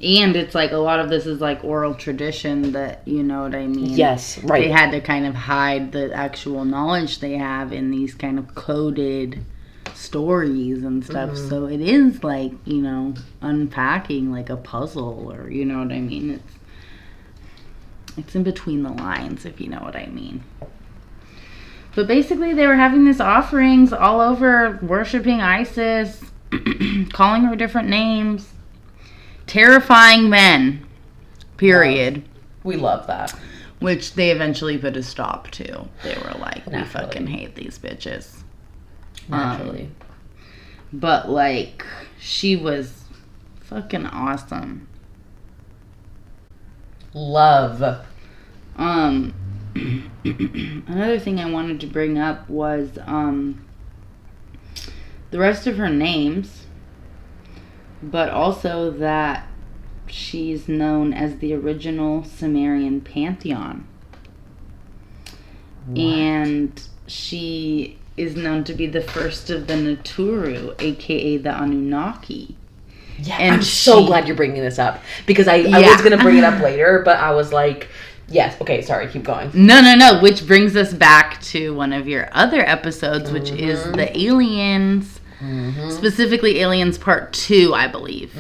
And it's like a lot of this is like oral tradition that, you know what I mean? Yes, right. They had to kind of hide the actual knowledge they have in these kind of coded stories and stuff. Mm-hmm. So it is like, you know, unpacking like a puzzle, or, you know what I mean? It's in between the lines, if you know what I mean. But basically they were having these offerings all over, worshiping Isis, calling her different names. Terrifying men, period. We love that. Which they eventually put a stop to. They were like, we Naturally. fucking hate these bitches. Naturally. But, like, she was fucking awesome. Love. Another thing I wanted to bring up was the rest of her names, but also that she's known as the original Sumerian pantheon. What? And she is known to be the first of the Naturu, aka the Anunnaki. Yeah, and I'm so glad you're bringing this up, because I was going to bring it up later, but I was like, yes, okay, sorry, keep going. No, which brings us back to one of your other episodes, which is the aliens, specifically Aliens Part 2, I believe,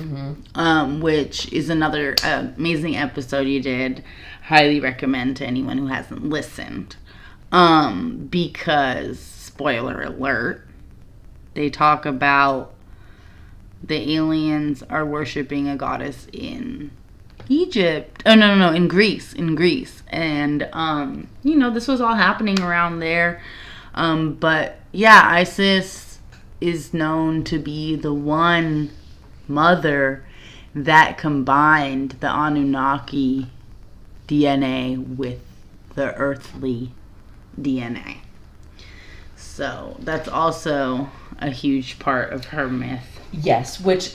which is another amazing episode you did. Highly recommend to anyone who hasn't listened, because, spoiler alert, they talk about the aliens are worshiping a goddess in Egypt. Oh, no, in Greece. And, this was all happening around there. But, yeah, Isis is known to be the one mother that combined the Anunnaki DNA with the earthly DNA. So, that's also a huge part of her myth. Yes, which,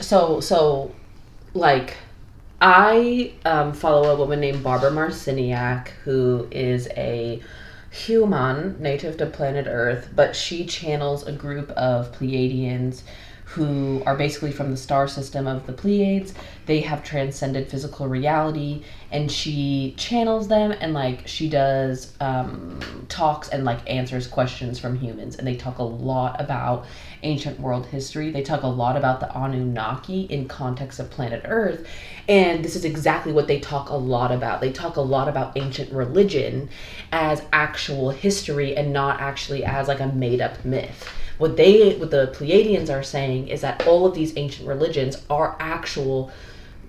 I follow a woman named Barbara Marciniak, who is a human native to planet Earth, but she channels a group of Pleiadians who are basically from the star system of the Pleiades. They have transcended physical reality, and she channels them, and she does talks and answers questions from humans, and they talk a lot about ancient world history. They talk a lot about the Anunnaki in context of planet Earth, and this is exactly what they talk a lot about. They talk a lot about ancient religion as actual history and not actually as a made-up myth. What the Pleiadians are saying is that all of these ancient religions are actual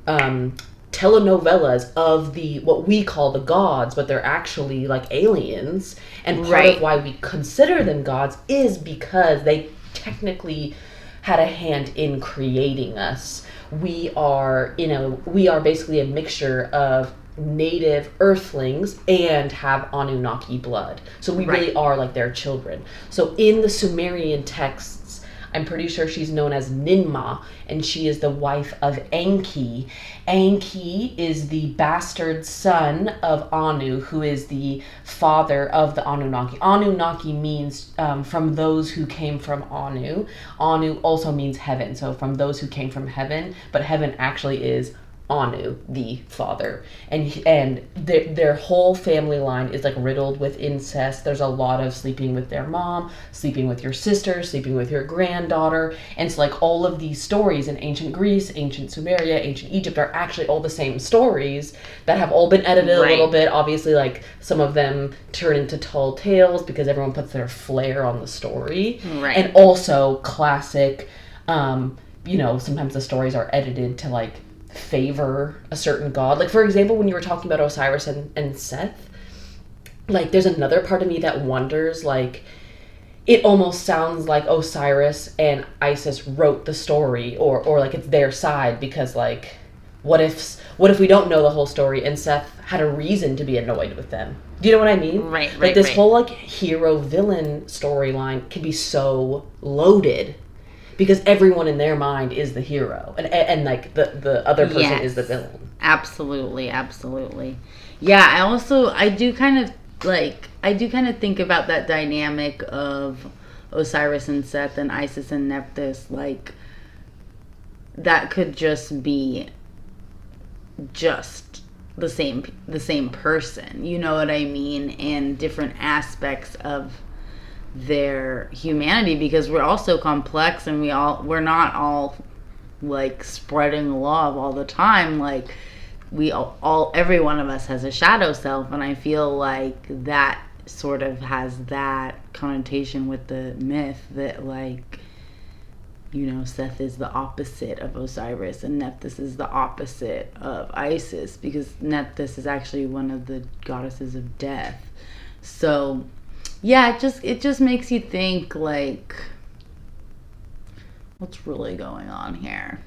telenovelas of what we call the gods, but they're actually aliens. And part of why we consider them gods is because they technically had a hand in creating us. We are basically a mixture of native earthlings and have Anunnaki blood. So we really are their children. So in the Sumerian texts, I'm pretty sure she's known as Ninmah, and she is the wife of Enki. Enki is the bastard son of Anu, who is the father of the Anunnaki. Anunnaki means from those who came from Anu. Anu also means heaven, so from those who came from heaven, but heaven actually is Anu, the father, and their whole family line is riddled with incest. There's a lot of sleeping with their mom, sleeping with your sister, sleeping with your granddaughter, and so all of these stories in ancient Greece, ancient Sumeria, ancient Egypt are actually all the same stories that have all been edited a little bit. Obviously, some of them turn into tall tales because everyone puts their flair on the story, and also classic. Sometimes the stories are edited to favor a certain god. For example, when you were talking about Osiris and Seth, there's another part of me that wonders, it almost sounds like Osiris and Isis wrote the story, or it's their side, because what if we don't know the whole story and Seth had a reason to be annoyed with them? Do you know what I mean? Right. This whole hero villain storyline can be so loaded, because everyone in their mind is the hero, and the other person is the villain. Absolutely. Yeah, I do kind of think about that dynamic of Osiris and Seth and Isis and Nephthys, that could just be just the same person. You know what I mean? And different aspects of their humanity, because we're all so complex, and we're not all spreading love all the time. Every one of us has a shadow self, and I feel that sort of has that connotation with the myth that Seth is the opposite of Osiris and Nephthys is the opposite of Isis, because Nephthys is actually one of the goddesses of death. So yeah, it just makes you think, what's really going on here?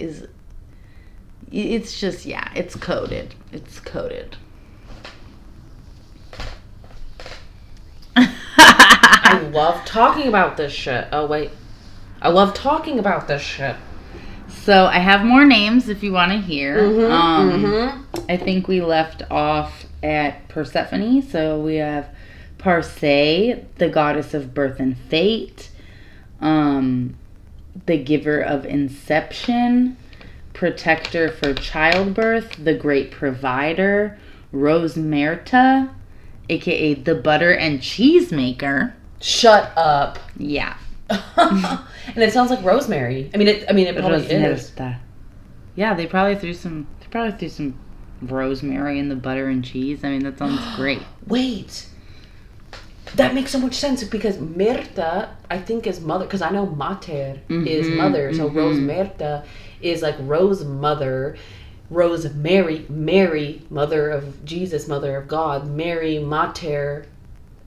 It's just, it's coded. It's coded. I love talking about this shit. Oh, wait. I love talking about this shit. So I have more names if you want to hear. I think we left off at Persephone. So we have Parse, the goddess of birth and fate, the giver of inception, protector for childbirth, the great provider, Rose Merta, aka the butter and cheese maker. Shut up. Yeah. And it sounds like rosemary. it probably is. Merta. Yeah, they probably threw some rosemary in the butter and cheese. I mean, that sounds great. Wait. That makes so much sense because Merta, I think, is mother. Because I know mater is mother. So Rose Merta is like Rose Mother. Rose Mary, Mother of Jesus, Mother of God. Mary, Mater,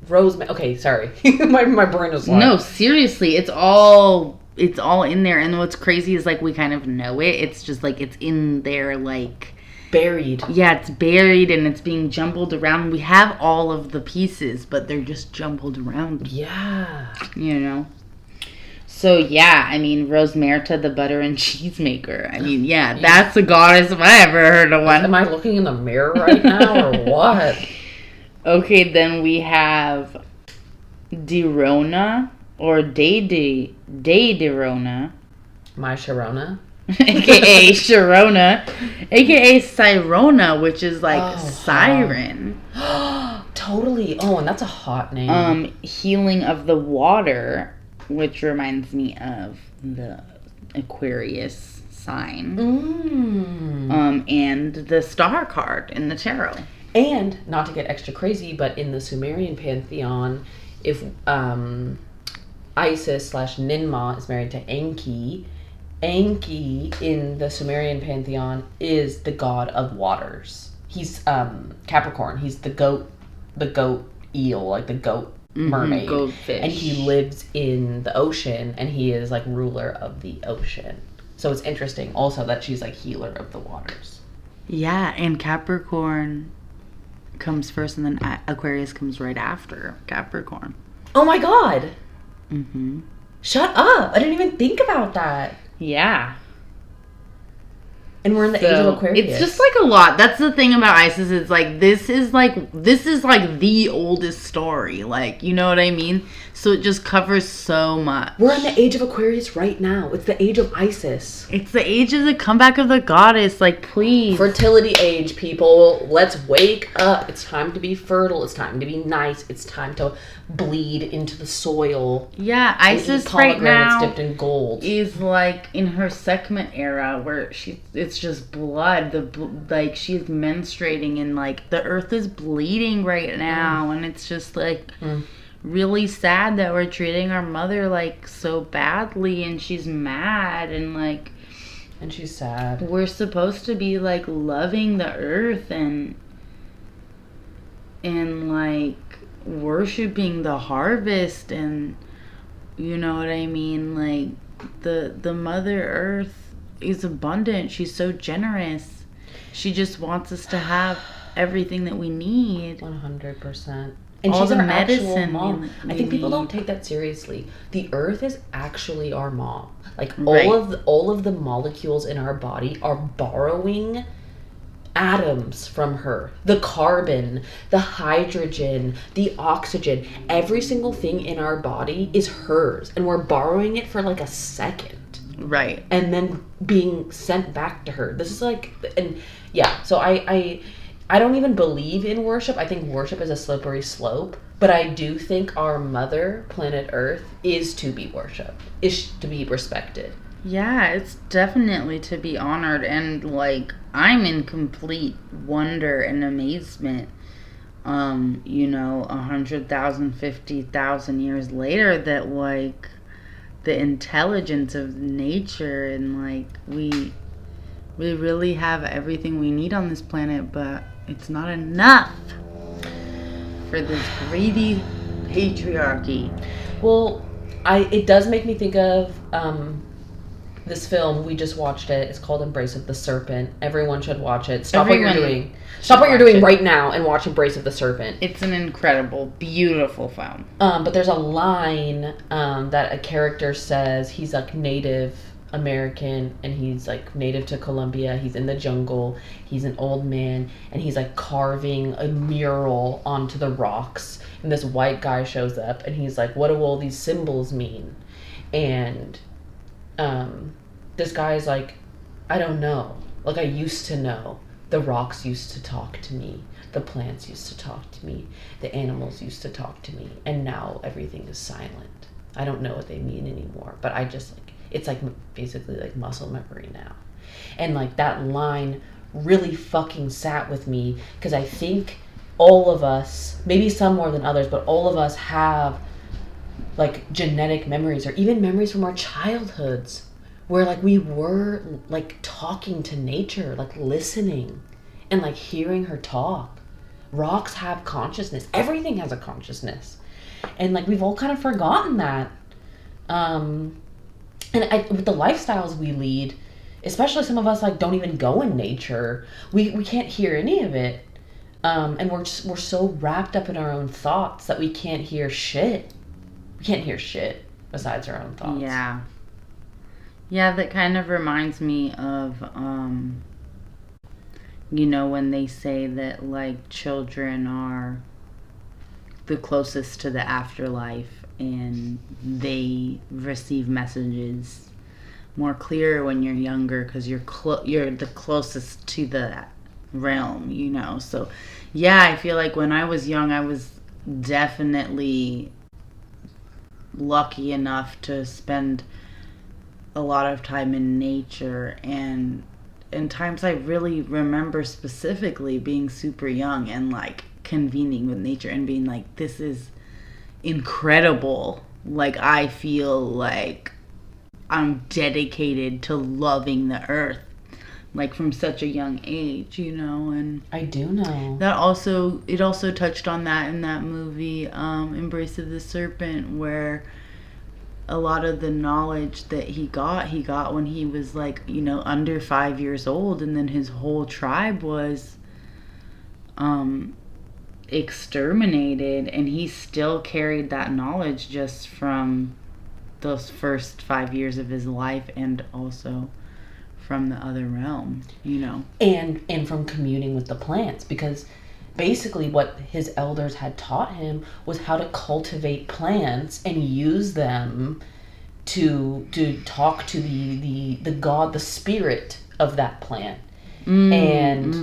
Rose. Okay, sorry. my brain is like... No, seriously. It's all in there. And what's crazy is, like, we kind of know it. It's just, like, it's in there, like... buried. Yeah, it's buried and it's being jumbled around. We have all of the pieces, but they're just jumbled around. Yeah. You know? So, yeah, I mean, Rose Merta, the butter and cheese maker. I mean, yeah, that's a goddess if I ever heard of one. Am I looking in the mirror right now or what? Okay, then we have Dirona or Dirona. My Sharona. AKA Sharona, AKA Sirona, which is like siren. Totally. Oh, and that's a hot name. Healing of the water, which reminds me of the Aquarius sign. And the star card in the tarot. And not to get extra crazy, but in the Sumerian pantheon, if Isis/Ninmah is married to Enki in the Sumerian pantheon is the god of waters. He's Capricorn. He's the goat eel, like the goat mermaid. Goldfish. And he lives in the ocean, and he is like ruler of the ocean. So it's interesting also that she's like healer of the waters. Yeah, and Capricorn comes first, and then Aquarius comes right after Capricorn. Oh my god! Mm-hmm. Shut up! I didn't even think about that. Yeah. And we're in the age of Aquarius. It's just like a lot. That's the thing about Isis. It's like this is like the oldest story. Like, you know what I mean? So it just covers so much. We're in the age of Aquarius right now. It's the age of Isis. It's the age of the comeback of the goddess. Like, please. Fertility age, people. Let's wake up. It's time to be fertile. It's time to be nice. It's time to bleed into the soil. Yeah, Isis right now dipped in gold. Is like in her Sekhmet era where it's just blood. Like she's menstruating and like the earth is bleeding right now, and it's just like really sad that we're treating our mother like so badly, and she's mad and she's sad. We're supposed to be like loving the earth and like worshiping the harvest, and you know what I mean, like the Mother Earth is abundant. She's so generous. She just wants us to have everything that we need. 100%. And all she's the our medicine actual mom. I think people don't take that seriously. The earth is actually our mom. Like all of the molecules in our body are borrowing atoms from her. The carbon, the hydrogen, the oxygen, every single thing in our body is hers, and we're borrowing it for like a second. Right. And then being sent back to her. This is like, and yeah, so I don't even believe in worship. I think worship is a slippery slope, but I do think our mother, planet Earth, is to be worshipped, is to be respected. Yeah, it's definitely to be honored, and like I'm in complete wonder and amazement. 100,000, 50,000 years later, that like the intelligence of nature and like we really have everything we need on this planet, but it's not enough for this greedy patriarchy. Well, it does make me think of this film. We just watched it. It's called Embrace of the Serpent. Everyone should watch it. Stop what you're doing. Stop what you're doing right now and watch Embrace of the Serpent. It's an incredible, beautiful film. But there's a line that a character says. He's like native American, and he's like native to Colombia. He's in the jungle. He's an old man, and he's like carving a mural onto the rocks. And this white guy shows up, and he's like, "What do all these symbols mean?" And this guy is like, "I don't know. Like, I used to know. The rocks used to talk to me. The plants used to talk to me. The animals used to talk to me. And now everything is silent. I don't know what they mean anymore. But I just, like, it's like basically like muscle memory now." And like that line really fucking sat with me, because I think all of us, maybe some more than others, but all of us have like genetic memories, or even memories from our childhoods, where like we were like talking to nature, like listening and like hearing her talk. Rocks have consciousness. Everything has a consciousness. And like we've all kind of forgotten that. And with the lifestyles we lead, especially some of us like don't even go in nature, we can't hear any of it. And we're so wrapped up in our own thoughts that we can't hear shit. We can't hear shit besides our own thoughts. Yeah. Yeah, that kind of reminds me of, you know, when they say that, like, children are the closest to the afterlife, and they receive messages more clear when you're younger, because you're the closest to the realm, you know. So, yeah, I feel like when I was young, I was definitely lucky enough to spend a lot of time in nature, and in times I really remember specifically being super young and like convening with nature and being like, this is incredible. Like, I feel like I'm dedicated to loving the earth, like from such a young age, you know. And I do know that it also touched on that in that movie, Embrace of the Serpent, where a lot of the knowledge that he got when he was like, you know, under 5 years old, and then his whole tribe was exterminated, and he still carried that knowledge just from those first 5 years of his life, and also from the other realm, you know, and from communing with the plants, because basically what his elders had taught him was how to cultivate plants and use them to talk to the god, the spirit of that plant. And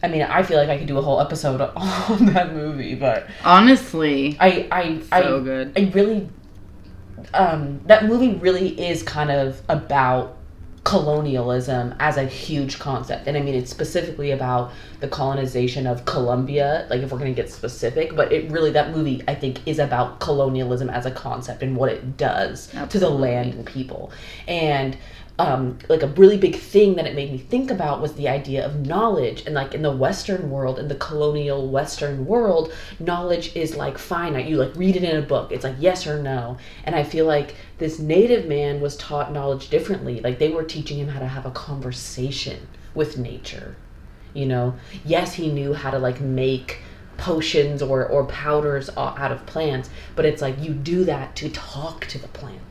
I mean, I feel like I could do a whole episode on that movie, but honestly, so good. I really that movie really is kind of about colonialism as a huge concept. And I mean, it's specifically about the colonization of Colombia, like if we're going to get specific, but it really, that movie I think is about colonialism as a concept and what it does to the land and people. And like a really big thing that it made me think about was the idea of knowledge. And like in the Western world, in the colonial Western world, knowledge is like finite. You like read it in a book. It's like yes or no. And I feel like this native man was taught knowledge differently. Like they were teaching him how to have a conversation with nature. You know, yes, he knew how to like make potions or powders out of plants, but it's like you do that to talk to the plant.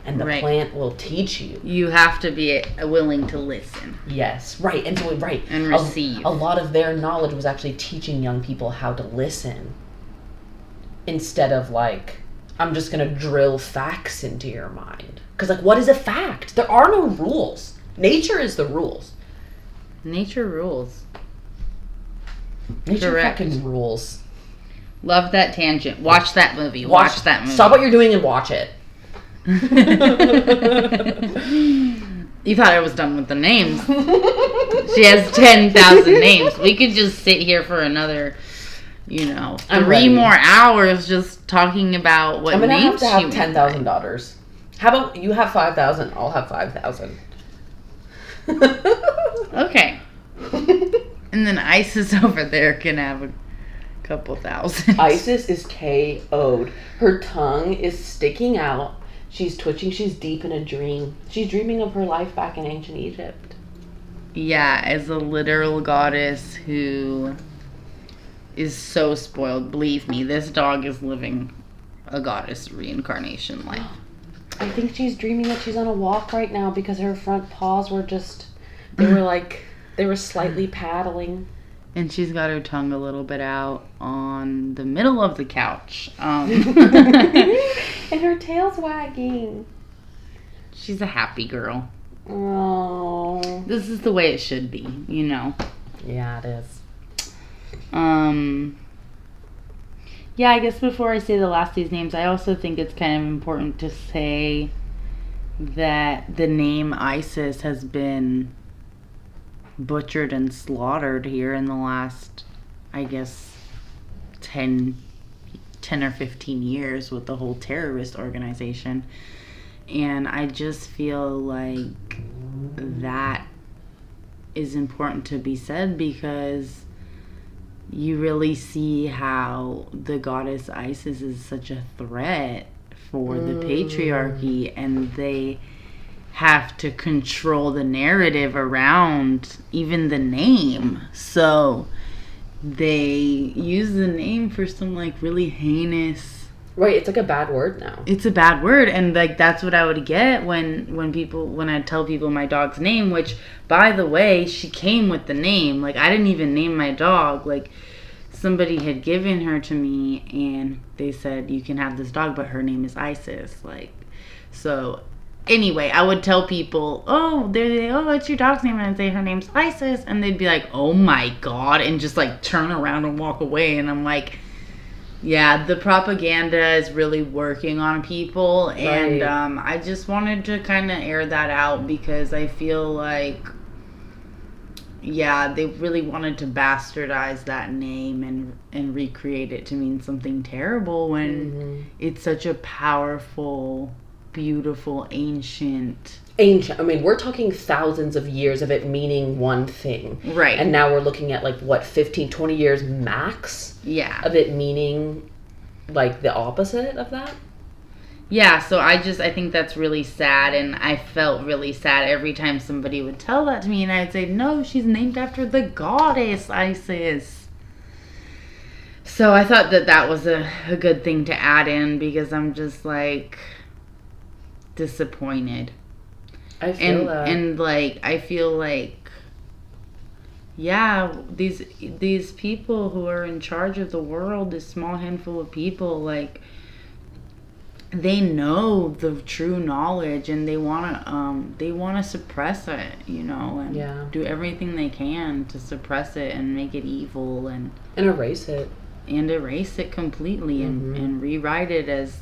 And the plant will teach you. You have to be willing to listen. Yes, right. And so, and receive. A lot of their knowledge was actually teaching young people how to listen. Instead of like, I'm just going to drill facts into your mind. Because like, what is a fact? There are no rules. Nature is the rules. Nature rules. Nature fucking rules. Love that tangent. Watch that movie. Watch that movie. Stop what you're doing and watch it. You thought I was done with the names. She has 10,000 names. We could just sit here for another, 3 more hours just talking about what names she have 10,000 daughters. How about you have 5,000, I'll have 5,000. Okay. And then Isis over there can have a couple thousand. Isis is KO'd. Her tongue is sticking out. She's twitching. She's deep in a dream. She's dreaming of her life back in ancient Egypt. Yeah, as a literal goddess who is so spoiled. Believe me, this dog is living a goddess reincarnation life. I think she's dreaming that she's on a walk right now because her front paws were they were slightly paddling. And she's got her tongue a little bit out on the middle of the couch. And her tail's wagging. She's a happy girl. Oh. This is the way it should be, you know. Yeah, it is. Yeah, I guess before I say the last of these names, I also think it's kind of important to say that the name ISIS has been butchered and slaughtered here in the last, I guess, 10 or 15 years with the whole terrorist organization. And I just feel like that is important to be said because you really see how the goddess Isis is such a threat for the patriarchy, and they have to control the narrative around even the name. So they use the name for some like really heinous. Right, it's like a bad word now. It's a bad word, and like that's what I would get when I tell people my dog's name, which by the way, she came with the name. Like I didn't even name my dog. Like somebody had given her to me and they said you can have this dog, but her name is Isis. Like so anyway, I would tell people, what's your dog's name? And I'd say her name's Isis, and they'd be like, oh my god, and just like turn around and walk away. And I'm like, yeah, the propaganda is really working on people, and right. I just wanted to kind of air that out because I feel like, yeah, they really wanted to bastardize that name and recreate it to mean something terrible when it's such a powerful, beautiful, ancient. I mean, we're talking thousands of years of it meaning one thing. Right. And now we're looking at, like, what, 15, 20 years max? Yeah. Of it meaning, like, the opposite of that? Yeah, so I think that's really sad, and I felt really sad every time somebody would tell that to me, and I'd say, no, she's named after the goddess Isis. So I thought that was a good thing to add in because I'm just, like, disappointed. I feel that. And like I feel like, yeah, these people who are in charge of the world, this small handful of people, like they know the true knowledge and they wanna suppress it, you know, and do everything they can to suppress it and make it evil and erase it. And erase it completely and rewrite it as,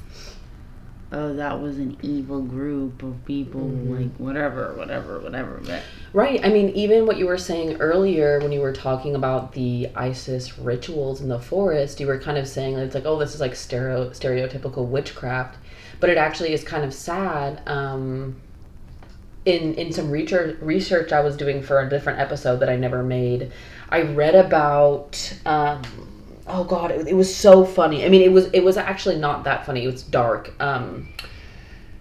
oh, that was an evil group of people, like, whatever. But right. I mean, even what you were saying earlier when you were talking about the Isis rituals in the forest, you were kind of saying, it's like, oh, this is like stereotypical witchcraft. But it actually is kind of sad. In some research I was doing for a different episode that I never made, I read about... oh god, it was so funny. I mean, it was actually not that funny. It was dark.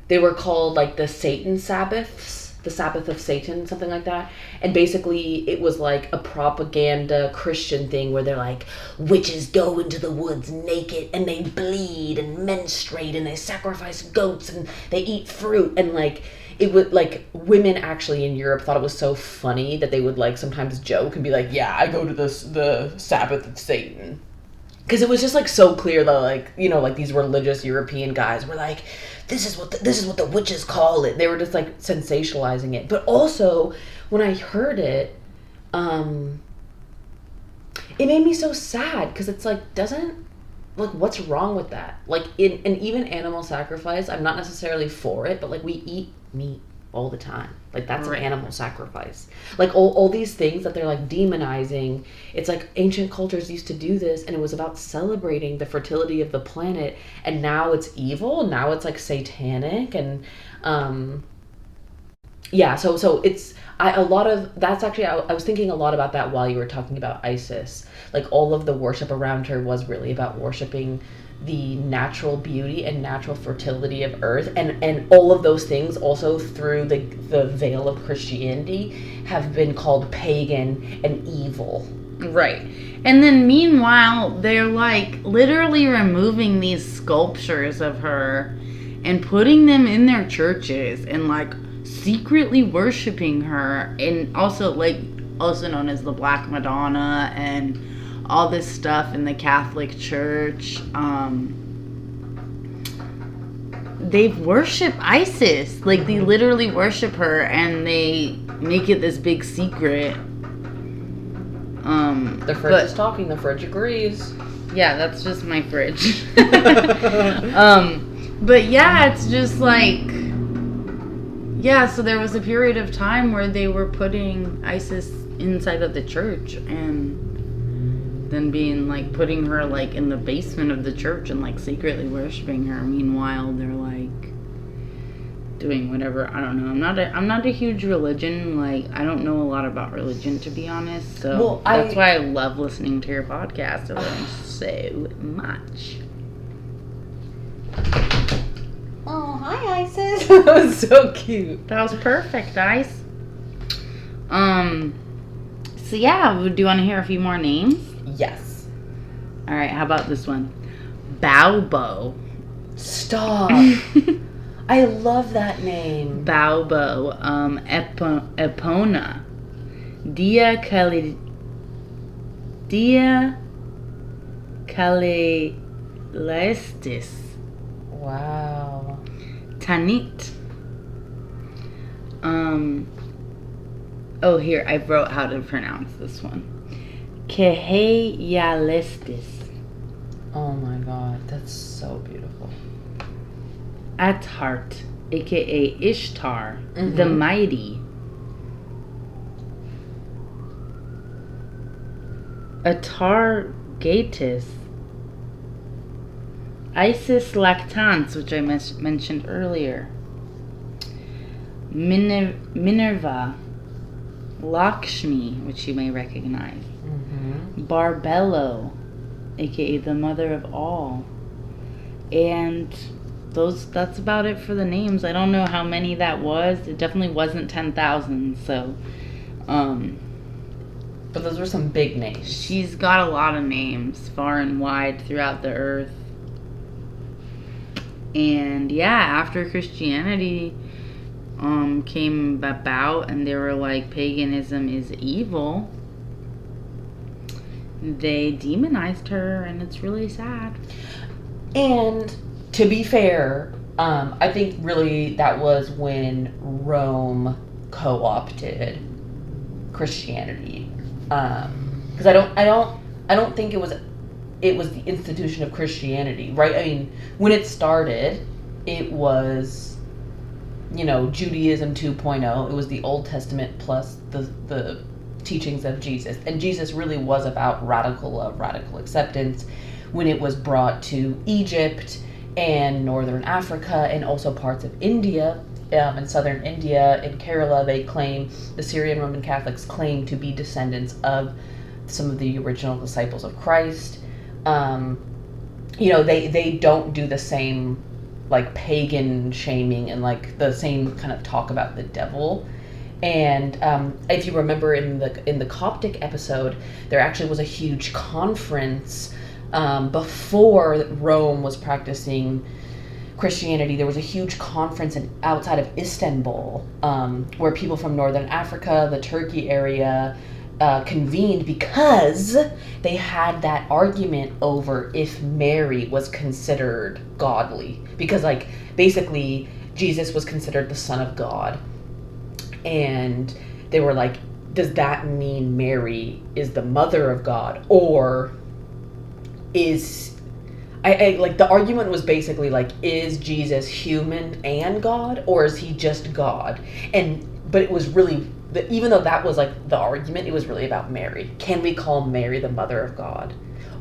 They were called like the Satan Sabbaths, the Sabbath of Satan, something like that. And basically it was like a propaganda Christian thing where they're like, witches go into the woods naked and they bleed and menstruate and they sacrifice goats and they eat fruit. And like, it would, like, women actually in Europe thought it was so funny that they would like sometimes joke and be like, yeah, I go to the Sabbath of Satan. Because it was just, like, so clear that, like, you know, like, these religious European guys were like, this is what the witches call it. They were just, like, sensationalizing it. But also, when I heard it, it made me so sad. Because it's, like, what's wrong with that? Like, and even animal sacrifice, I'm not necessarily for it, but, like, we eat meat all the time. Like, that's an animal sacrifice. Like, all these things that they're, like, demonizing, it's like ancient cultures used to do this, and it was about celebrating the fertility of the planet, and now it's evil, now it's, like, satanic, and, yeah, so it's, I was thinking a lot about that while you were talking about Isis. Like, all of the worship around her was really about worshiping the natural beauty and natural fertility of earth, and all of those things also through the veil of Christianity have been called pagan and evil. Right. And then meanwhile they're like literally removing these sculptures of her and putting them in their churches and like secretly worshiping her, and also like also known as the Black Madonna and all this stuff in the Catholic Church. They worship Isis. Like, they literally worship her, and they make it this big secret. The fridge is talking. The fridge agrees. Yeah, that's just my fridge. But yeah, it's just like... Yeah, so there was a period of time where they were putting Isis inside of the church, and then being like putting her like in the basement of the church and like secretly worshiping her. Meanwhile, they're like doing whatever. I don't know. I'm not a huge religion. Like, I don't know a lot about religion, to be honest. So that's why I love listening to your podcast. I learn so much. Oh, hi, Isis. That was so cute. That was perfect, Ice. So yeah, do you want to hear a few more names? Yes. All right, how about this one? Baobo. Stop. I love that name. Baobo. Epona. Dia Calestis. Wow. Tanit. Oh, here, I wrote how to pronounce this one. Keheyalestis. Oh my god, that's so beautiful. Athart, aka Ishtar, the Mighty. Atargatis. Isis Lactans, which I mentioned earlier. Minerva. Lakshmi, which you may recognize. Barbello, aka the mother of all. And that's about it for the names. I don't know how many that was. It definitely wasn't 10,000, so but those were some big names. She's got a lot of names far and wide throughout the earth. And yeah, after Christianity came about and they were like, paganism is evil, they demonized her, and it's really sad. And to be fair, I think really that was when Rome co-opted Christianity, because I don't think it was the institution of Christianity, right? I mean, when it started, it was, Judaism 2.0. It was the Old Testament plus the teachings of Jesus. And Jesus really was about radical love, radical acceptance. When it was brought to Egypt and northern Africa and also parts of India, in southern India, in Kerala, the Syrian Roman Catholics claim to be descendants of some of the original disciples of Christ. They don't do the same like pagan shaming and like the same kind of talk about the devil. And if you remember in the Coptic episode, there actually was a huge conference before Rome was practicing Christianity. There was a huge conference outside of Istanbul where people from northern Africa, the Turkey area, convened because they had that argument over if Mary was considered godly, because like basically Jesus was considered the Son of God, and they were like, does that mean Mary is the mother of God, or is I like the argument was basically like, is Jesus human and God, or is he just God? But it was really, even though that was like the argument, it was really about Mary. Can we call Mary the mother of God?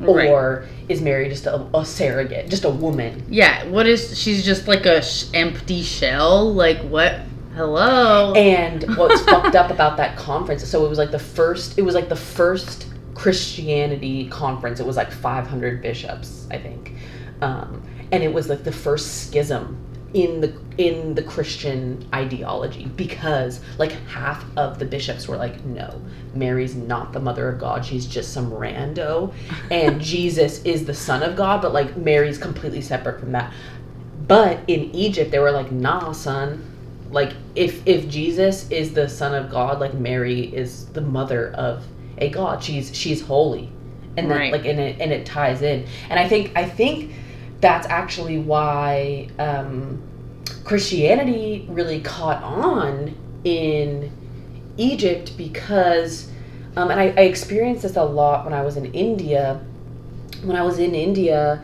Or is Mary just a surrogate, just a woman? Yeah, she's just like a empty shell? Like, what? Hello? And what's fucked up about that conference, so it was like the first Christianity conference. It was like 500 bishops, I think. And it was like the first schism in the Christian ideology, because like half of the bishops were like, no, Mary's not the mother of God, she's just some rando, and Jesus is the Son of God, but like Mary's completely separate from that. But in Egypt, they were like, nah, son. Like, if Jesus is the son of God, like Mary is the mother of a God. She's holy, and then like and it ties in. And I think that's actually why Christianity really caught on in Egypt, because and I experienced this a lot when I was in India. When I was in India,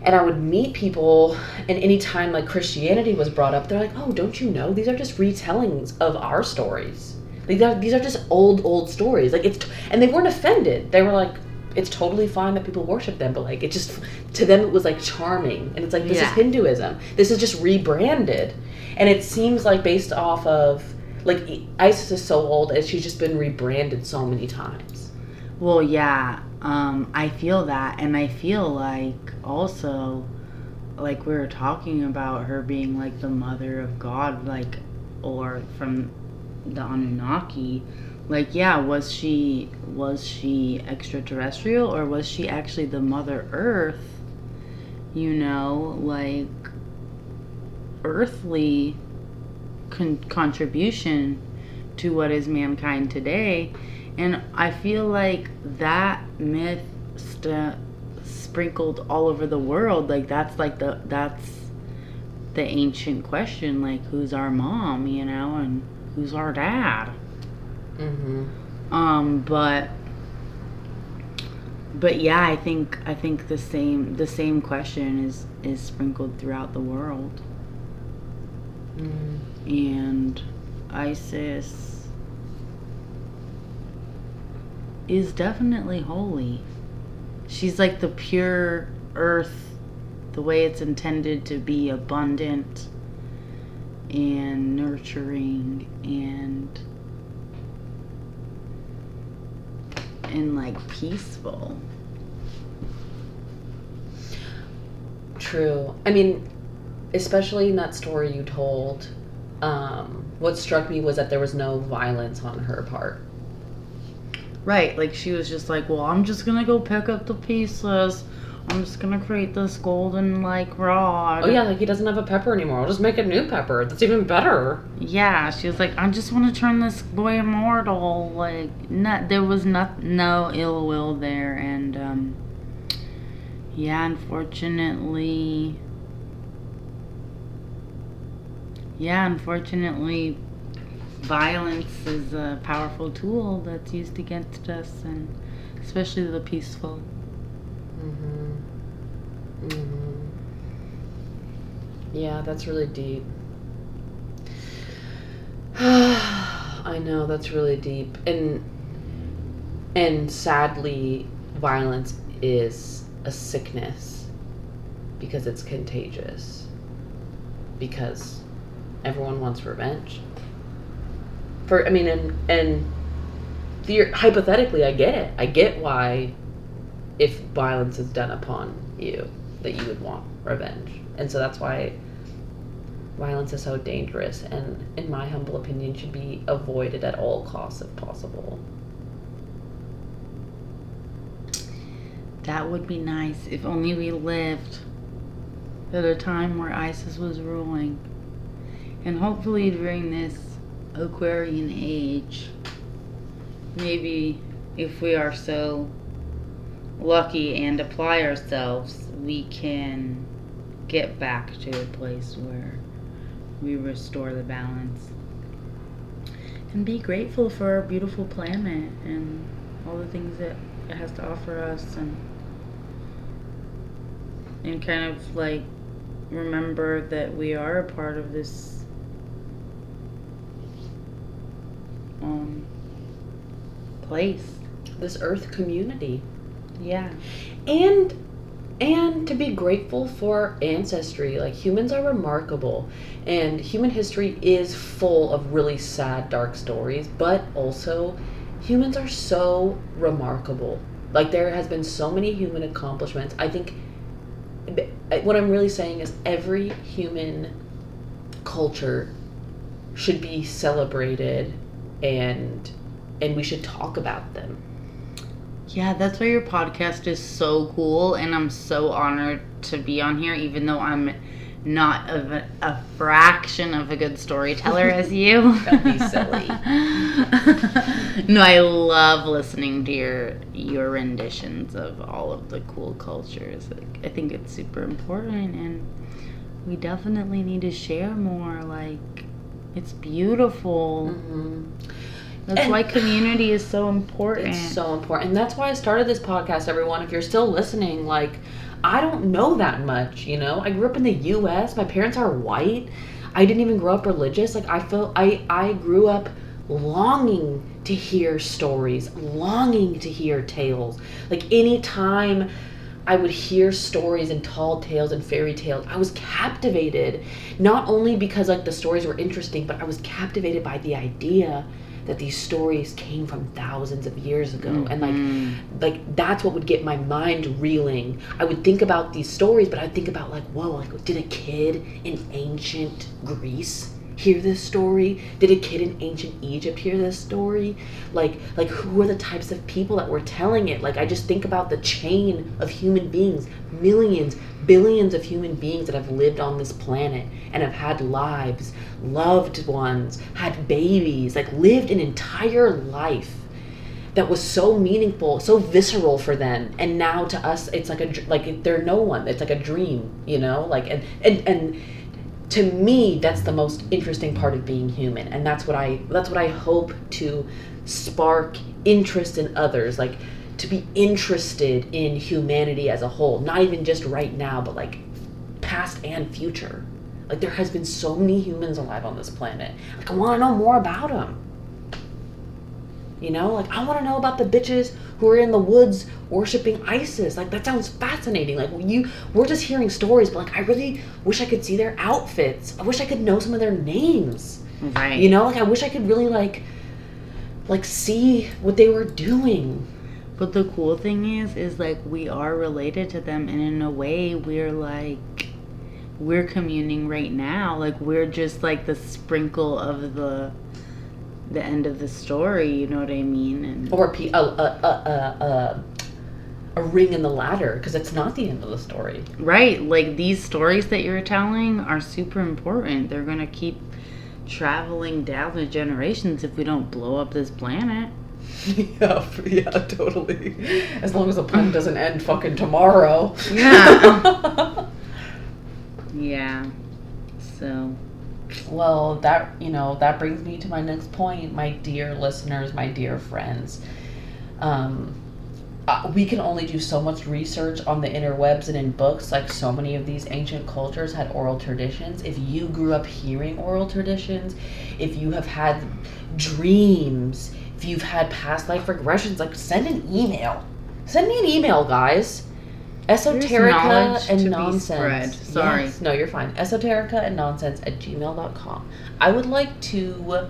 and I would meet people, and anytime like Christianity was brought up, they're like, "Oh, don't you know? These are just retellings of our stories. These are just old stories." Like and they weren't offended. They were like, "It's totally fine that people worship them," but like it just, to them it was like charming, and it's like, this is Hinduism. This is just rebranded, and it seems like based off of like ISIS is so old, and she's just been rebranded so many times. Well, yeah. I feel that, and I feel like also, like we were talking about her being like the mother of God, like, or from the Anunnaki, like, yeah, was she extraterrestrial, or was she actually the Mother Earth, you know, like earthly contribution to what is mankind today? And I feel like that myth sprinkled all over the world. Like that's the ancient question. Like, who's our mom, you know, and who's our dad? Mm-hmm. But yeah, I think the same question is sprinkled throughout the world. And ISIS is definitely holy. She's like the pure earth, the way it's intended to be, abundant and nurturing and like peaceful. True. I mean, especially in that story you told, what struck me was that there was no violence on her part. Right, like she was just like, well, I'm just gonna go pick up the pieces. I'm just gonna create this golden, like, rod. Oh yeah, like he doesn't have a pepper anymore. I'll just make a new pepper. That's even better. Yeah, she was like, I just want to turn this boy immortal. Like, there was no ill will there, and yeah, unfortunately, violence is a powerful tool that's used against us, and especially the peaceful. Yeah, that's really deep. I know, that's really deep. And sadly, violence is a sickness because it's contagious. Because everyone wants revenge. Hypothetically, I get it. I get why, if violence is done upon you, that you would want revenge. And so that's why violence is so dangerous, and in my humble opinion should be avoided at all costs if possible. That would be nice if only we lived at a time where ISIS was ruling. And hopefully during this Aquarian age, maybe if we are so lucky and apply ourselves, we can get back to a place where we restore the balance and be grateful for our beautiful planet and all the things that it has to offer us, and kind of like remember that we are a part of this place, this earth community. Yeah. And to be grateful for ancestry. Like, humans are remarkable, and human history is full of really sad, dark stories, but also humans are so remarkable. Like, there has been so many human accomplishments. I think what I'm really saying is every human culture should be celebrated, and we should talk about them. Yeah, that's why your podcast is so cool, and I'm so honored to be on here, even though I'm not a fraction of a good storyteller as you. Don't be silly. No, I love listening to your renditions of all of the cool cultures. Like, I think it's super important, and we definitely need to share more. Like, it's beautiful. Mm-hmm. That's why community is so important. It's so important. And that's why I started this podcast, everyone. If you're still listening, like, I don't know that much, you know? I grew up in the U.S. My parents are white. I didn't even grow up religious. Like, I grew up longing to hear stories, longing to hear tales. Like, anytime I would hear stories and tall tales and fairy tales, I was captivated. Not only because, like, the stories were interesting, but I was captivated by the idea that these stories came from thousands of years ago. Mm-hmm. And like that's what would get my mind reeling. I would think about these stories, but I'd think about like, whoa, like, did a kid in ancient Greece hear this story? Did a kid in ancient Egypt hear this story? Like who are the types of people that were telling it? Like, I just think about the chain of human beings, millions, billions of human beings that have lived on this planet and have had lives, loved ones, had babies, like lived an entire life that was so meaningful, so visceral for them. And now to us, it's like they're no one. It's like a dream, you know? Like, and to me, that's the most interesting part of being human. And that's what I hope to spark interest in others, like to be interested in humanity as a whole, not even just right now, but like past and future. Like, there has been so many humans alive on this planet. Like, I want to know more about them. You know, like, I want to know about the bitches who are in the woods worshiping ISIS. Like, that sounds fascinating. Like, we're just hearing stories, but like, I really wish I could see their outfits. I wish I could know some of their names. Right. You know, like, I wish I could really like see what they were doing. But the cool thing is like, we are related to them, and in a way we're communing right now. Like, we're just like the sprinkle of the end of the story, you know what I mean? And Or a ring in the ladder, because it's not the end of the story. right, like, these stories that you're telling are super important. They're gonna keep traveling down the generations if we don't blow up this planet. Yeah, totally. As long as the planet doesn't end fucking tomorrow. Yeah. Yeah. So, Well, that brings me to my next point, my dear listeners, my dear friends. We can only do so much research on the interwebs and in books. Like, so many of these ancient cultures had oral traditions. If you grew up hearing oral traditions, if you have had dreams, if you've had past life regressions, like, send an email. Send me an email, guys. Esoterica and nonsense. Sorry. Yes, no, you're fine. Esoterica and nonsense @gmail.com. I would like to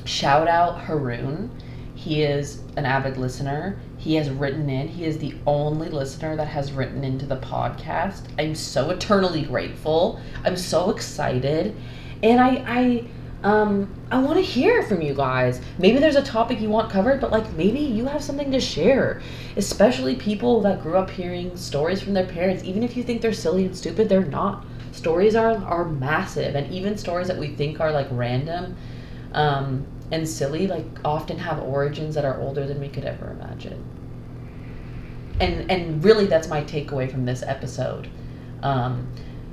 shout out Haroon. He is an avid listener. He has written in. He is the only listener that has written into the podcast. I'm so eternally grateful. I'm so excited. And I want to hear from you guys. Maybe there's a topic you want covered, but like, maybe you have something to share. Especially people that grew up hearing stories from their parents. Even if you think they're silly and stupid, they're not. Stories are massive, and even stories that we think are like random and silly, like, often have origins that are older than we could ever imagine. And really, that's my takeaway from this episode.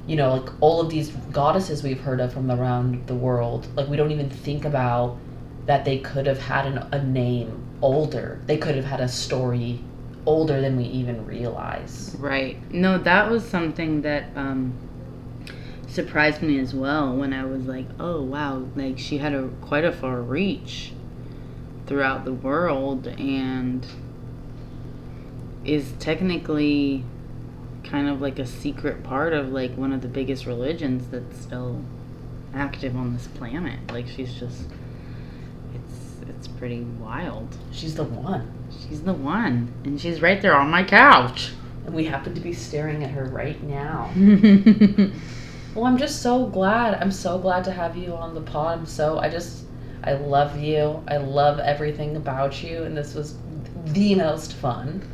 You know, like, all of these goddesses we've heard of from around the world, like, we don't even think about that they could have had a name older. They could have had a story older than we even realize. right. No, that was something that surprised me as well, when I was like, oh wow, like, she had quite a far reach throughout the world, and is technically kind of like a secret part of like one of the biggest religions that's still active on this planet. Like, she's just, it's pretty wild. She's the one. She's the one, and she's right there on my couch. And we happen to be staring at her right now. Well, I'm just so glad. I'm so glad to have you on the pod. I love you. I love everything about you. And this was the most fun.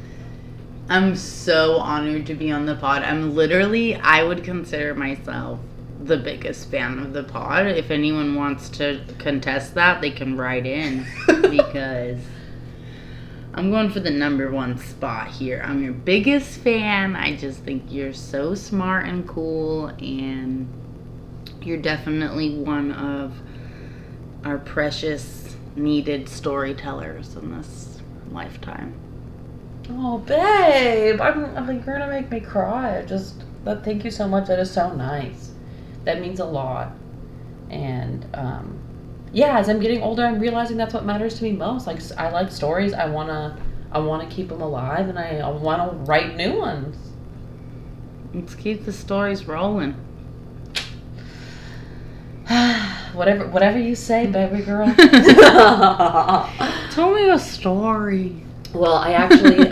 I'm so honored to be on the pod. I would consider myself the biggest fan of the pod. If anyone wants to contest that, they can write in because I'm going for the number one spot here. I'm your biggest fan. I just think you're so smart and cool, and you're definitely one of our precious, needed storytellers in this lifetime. Oh, babe, I'm like, you're gonna make me cry. Thank you so much. That is so nice. That means a lot. And yeah, as I'm getting older, I'm realizing that's what matters to me most. Like, I like stories. I wanna keep them alive, and I wanna write new ones. Let's keep the stories rolling. Whatever you say, baby girl. Tell me a story. Well, I actually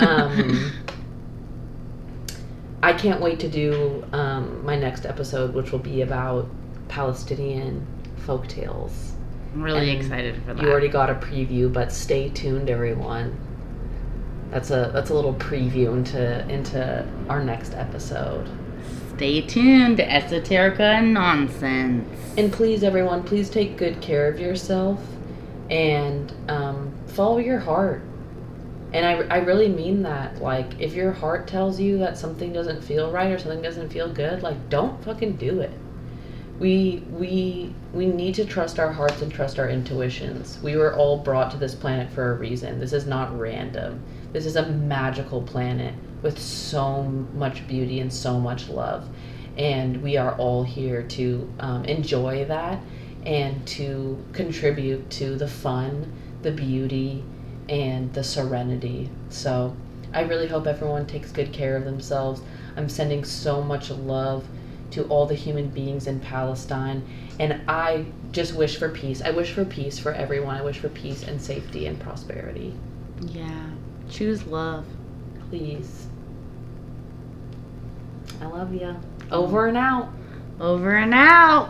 I can't wait to do my next episode, which will be about Palestinian folktales. I'm really excited for that. You already got a preview, but stay tuned, everyone. That's a little preview into our next episode. Stay tuned to Esoterica and Nonsense. And please, everyone, please take good care of yourself and follow your heart. And I really mean that. Like, if your heart tells you that something doesn't feel right or something doesn't feel good, like, don't fucking do it. We need to trust our hearts and trust our intuitions. We were all brought to this planet for a reason. This is not random. This is a magical planet with so much beauty and so much love. And we are all here to enjoy that and to contribute to the fun, the beauty, and the serenity. So I really hope everyone takes good care of themselves. I'm sending so much love to all the human beings in Palestine, and I just wish for peace. I wish for peace for everyone. I wish for peace and safety and prosperity. Yeah. Choose love. Please. I love ya. Over and out. Over and out.